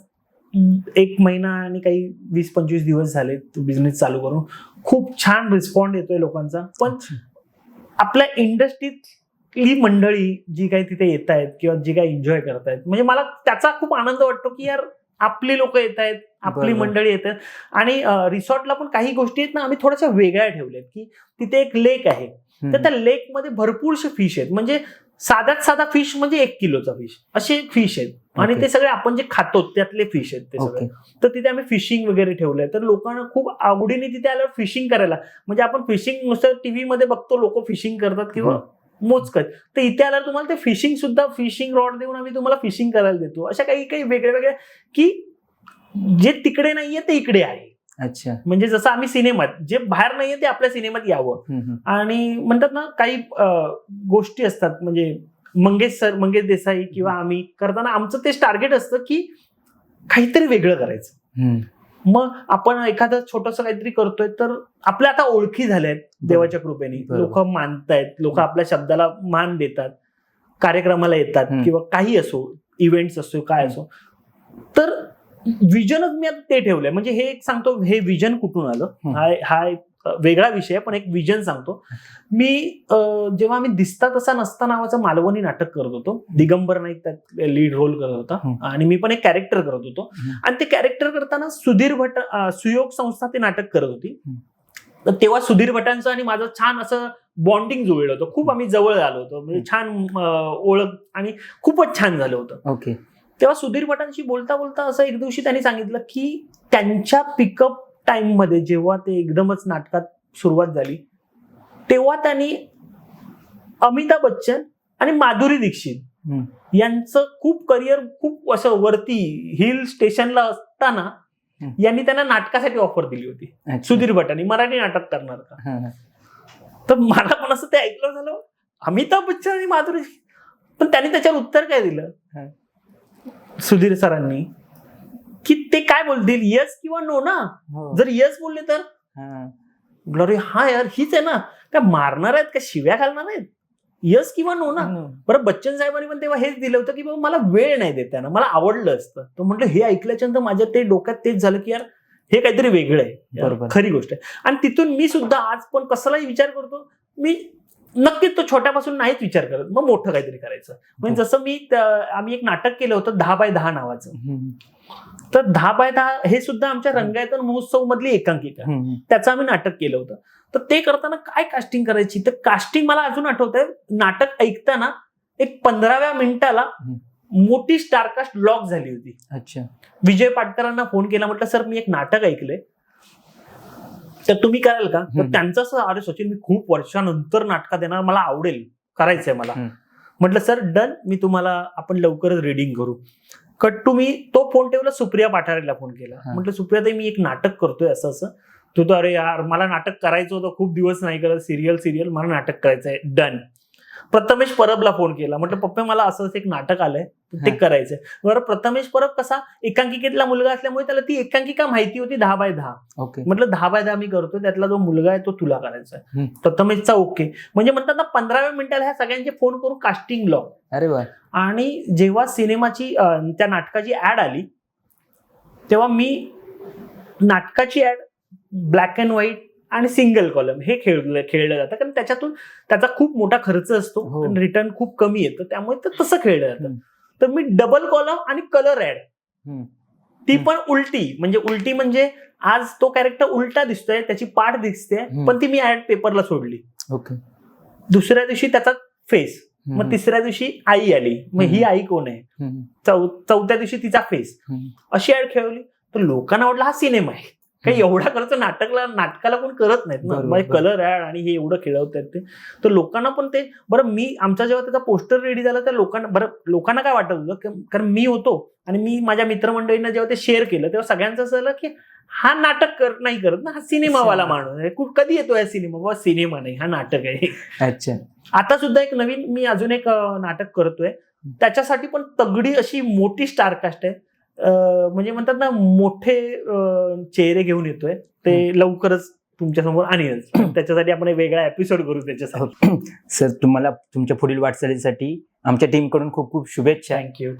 1 महिना आणि काही 20-25 दिवस झाले तो बिझनेस चालू करून. खूप छान रिस्पॉन्ड येतोय लोकांचा. पण आपल्या इंडस्ट्रीतली मंडळी जी काही तिथे येत आहेत किंवा जी काही एन्जॉय करतायत, म्हणजे मला त्याचा खूप आनंद वाटतो की यार आपली लोक येत आहेत, आपली मंडळी येत आहेत. आणि रिसॉर्टला पण काही गोष्टी आहेत ना आम्ही थोड्याशा वेगळ्या ठेवल्यात, की तिथे एक लेक आहे, तर त्या लेकमध्ये भरपूरशे फिश आहेत. म्हणजे साध्यात साधा फिश म्हणजे 1 किलोचा फिश, असे फिश आहेत. आणि ते सगळे आपण जे खातो त्यातले फिश आहेत ते सगळे. तर तिथे आम्ही फिशिंग वगैरे ठेवलंय. तर लोकांना खूप आवडीने तिथे आल्यावर फिशिंग करायला, म्हणजे आपण फिशिंग नुसतं टीव्ही मध्ये बघतो, लोक फिशिंग करतात किंवा मोजकत, तर इथे आल्यावर तुम्हाला ते फिशिंग सुद्धा, फिशिंग रॉड देऊन आम्ही तुम्हाला फिशिंग करायला देतो. अशा काही काही वेगळ्या वेगळ्या की जे तिकडे नाहीये ते इकडे आहे. अच्छा. म्हणजे जसं आम्ही सिनेमात, जे बाहेर नाहीये ते आपल्या सिनेमात यावं. आणि म्हणतात ना काही गोष्टी असतात, म्हणजे मंगेश देसाई किंवा आम्ही करताना आमचं तेच टार्गेट असतं की काहीतरी वेगळं करायचं. मग आपण एखादं छोटंसं काहीतरी करतोय, तर आपल्या आता ओळखी झाल्यात देवाच्या कृपेने, लोक मानतायत, लोक आपल्या शब्दाला मान देतात, कार्यक्रमाला येतात किंवा काही असो, इव्हेंट्स असो, काय असो. तर विजनच मी आता ते ठेवलंय. म्हणजे हे एक सांगतो, हे विजन कुठून आलं, हा एक वेगळा विषय, पण एक विजन सांगतो मी. जेव्हा आम्ही दिसता तसा नसता नावाचं मालवणी नाटक करत होतो, दिगंबर नाईक त्यात लीड रोल करत होता आणि मी पण एक कॅरेक्टर करत होतो. आणि ते कॅरेक्टर करताना सुधीर भट, सुयोग संस्था ते नाटक करत होती. तर तेव्हा सुधीर भटांचं आणि माझं छान असं बॉन्डिंग जुळलं होतं, खूप आम्ही जवळ आलो होतो, म्हणजे छान ओळख आणि खूपच छान झालं होतं. ओके. तेव्हा सुधीर भटांशी बोलता बोलता असं एक दिवशी त्यांनी सांगितलं की त्यांच्या पिकअप टाइम मध्ये जेव्हा ते एकदमच नाटकात सुरुवात झाली, तेव्हा त्यांनी अमिताभ बच्चन आणि माधुरी दीक्षित यांचं खूप करिअर खूप असं वरती हिल स्टेशनला असताना यांनी त्यांना नाटकासाठी ऑफर दिली होती. सुधीर भटांनी मराठी नाटक करणार का. तर मला पण असं ते ऐकलं झालं, अमिताभ बच्चन आणि माधुरी, पण त्यांनी त्याच्यावर उत्तर काय दिलं सुधीर सरांनी, की ते काय बोलतील, येस किंवा नो ना. जर येस बोलले तर अरे हा यार हीच आहे ना, काय मारणार आहेत का शिव्या घालणार आहेत, येस किंवा नो ना. बरं बच्चन साहेबांनी पण तेव्हा हेच दिलं होतं की बाबा मला वेळ नाही देत त्यांना, मला आवडलं असतं. तर म्हटलं हे ऐकल्याच्या नंतर माझ्या ते डोक्यात तेच झालं की यार हे काहीतरी वेगळं आहे, बरोबर. खरी गोष्ट आहे. आणि तिथून मी सुद्धा आज पण कसलाही विचार करतो, मी नक्कीच तो छोट्यापासून नाहीच विचार करत, मग मोठं काहीतरी करायचं. म्हणजे जसं आम्ही एक नाटक केलं होतं 10x10 नावाचं. तर 10x10 हे सुद्धा आमच्या रंगायतन महोत्सव मधली एकांकिका, त्याचं आम्ही नाटक केलं होतं. तर ते करताना काय कास्टिंग करायची, तर कास्टिंग मला अजून आठवत आहे. नाटक ऐकताना एक 15व्या मिनिटाला मोठी स्टारकास्ट लॉक झाली होती. अच्छा. विजय पाटकरांना फोन केला, म्हटलं सर मी एक नाटक ऐकलंय तर तुम्ही कराल का. तर त्यांचं असं, अरे सचिन मी खूप वर्षानंतर नाटकात येणार, मला आवडेल, करायचंय मला. म्हटलं सर डन, मी तुम्हाला, आपण लवकरच रिडिंग करू. कट टू मी तो फोन ठेवला, सुप्रिया पाठारेला फोन केला. म्हटलं सुप्रियाताई मी एक नाटक करतोय असं असं. तू तर अरे यार मला नाटक करायचं होतं, खूप दिवस नाही करत, सिरियल मला नाटक करायचंय, डन. प्रथमेश परबला फोन केला, म्हटलं पप्पा मला असं एक नाटक आलंय ते करायचंय. बरं प्रथमेश परब कसा एकांकिकेतला मुलगा असल्यामुळे त्याला ती एकांकिका माहिती होती 10x10. ओके. म्हटलं 10x10 मी करतोय, त्यातला जो मुलगा आहे तो तुला करायचा आहे. प्रथमेशचा ओके. म्हणजे म्हणतात ना 15व्या मिनिटाला ह्या सगळ्यांचे फोन करून कास्टिंग लॉक. अरे वा. आणि जेव्हा सिनेमाची त्या नाटकाची ऍड आली तेव्हा मी नाटकाची ऍड ब्लॅक अँड व्हाईट आणि सिंगल कॉलम हे खेळलं जातं, कारण त्याच्यातून त्याचा खूप मोठा खर्च असतो, रिटर्न खूप कमी येतं, त्यामुळे तर तसं खेळलं जातं. तर मी डबल कॉलम आणि कलर ऍड, ती पण उलटी म्हणजे आज तो कॅरेक्टर उलटा दिसतोय, त्याची पाठ दिसते, पण ती मी ऍड पेपरला सोडली. ओके. दुसऱ्या दिवशी त्याचा फेस, मग तिसऱ्या दिवशी आई आली, मग ही आई कोण आहे, चौथ्या दिवशी तिचा फेस, अशी ऍड खेळवली. तर लोकांना वाटलं हा सिनेमा आहे, काही एवढा खर्च नाटकाला कोण करत नाहीत ना, म्हणजे कलर ऍड आणि हे एवढं खेळवतात ते. तर लोकांना पण ते बरं, मी आमचा जेव्हा त्याचा पोस्टर रेडी झाला त्या लोकांना काय वाटत होतं, कारण मी होतो आणि मी माझ्या मित्रमंडळींना जेव्हा ते शेअर केलं तेव्हा सगळ्यांचं असं झालं की हा नाटक नाही करत ना, हा सिनेमावाला माणूस आहे, कधी येतो हा सिनेमा, बाबा सिनेमा नाही हा नाटक आहे. अच्छा. आता सुद्धा एक नवीन मी अजून एक नाटक करतोय, त्याच्यासाठी पण तगडी अशी मोठी स्टारकास्ट आहे, म्हणजे म्हणतात ना मोठे चेहरे घेऊन येतोय, ते लवकरच तुमच्या समोर आणेल. त्याच्यासाठी आपण एक वेगळा एपिसोड करू त्याच्यासाठी. सर तुम्हाला तुमच्या पुढील वाटचालीसाठी आमच्या टीमकडून खूप खूप शुभेच्छा. थँक्यू.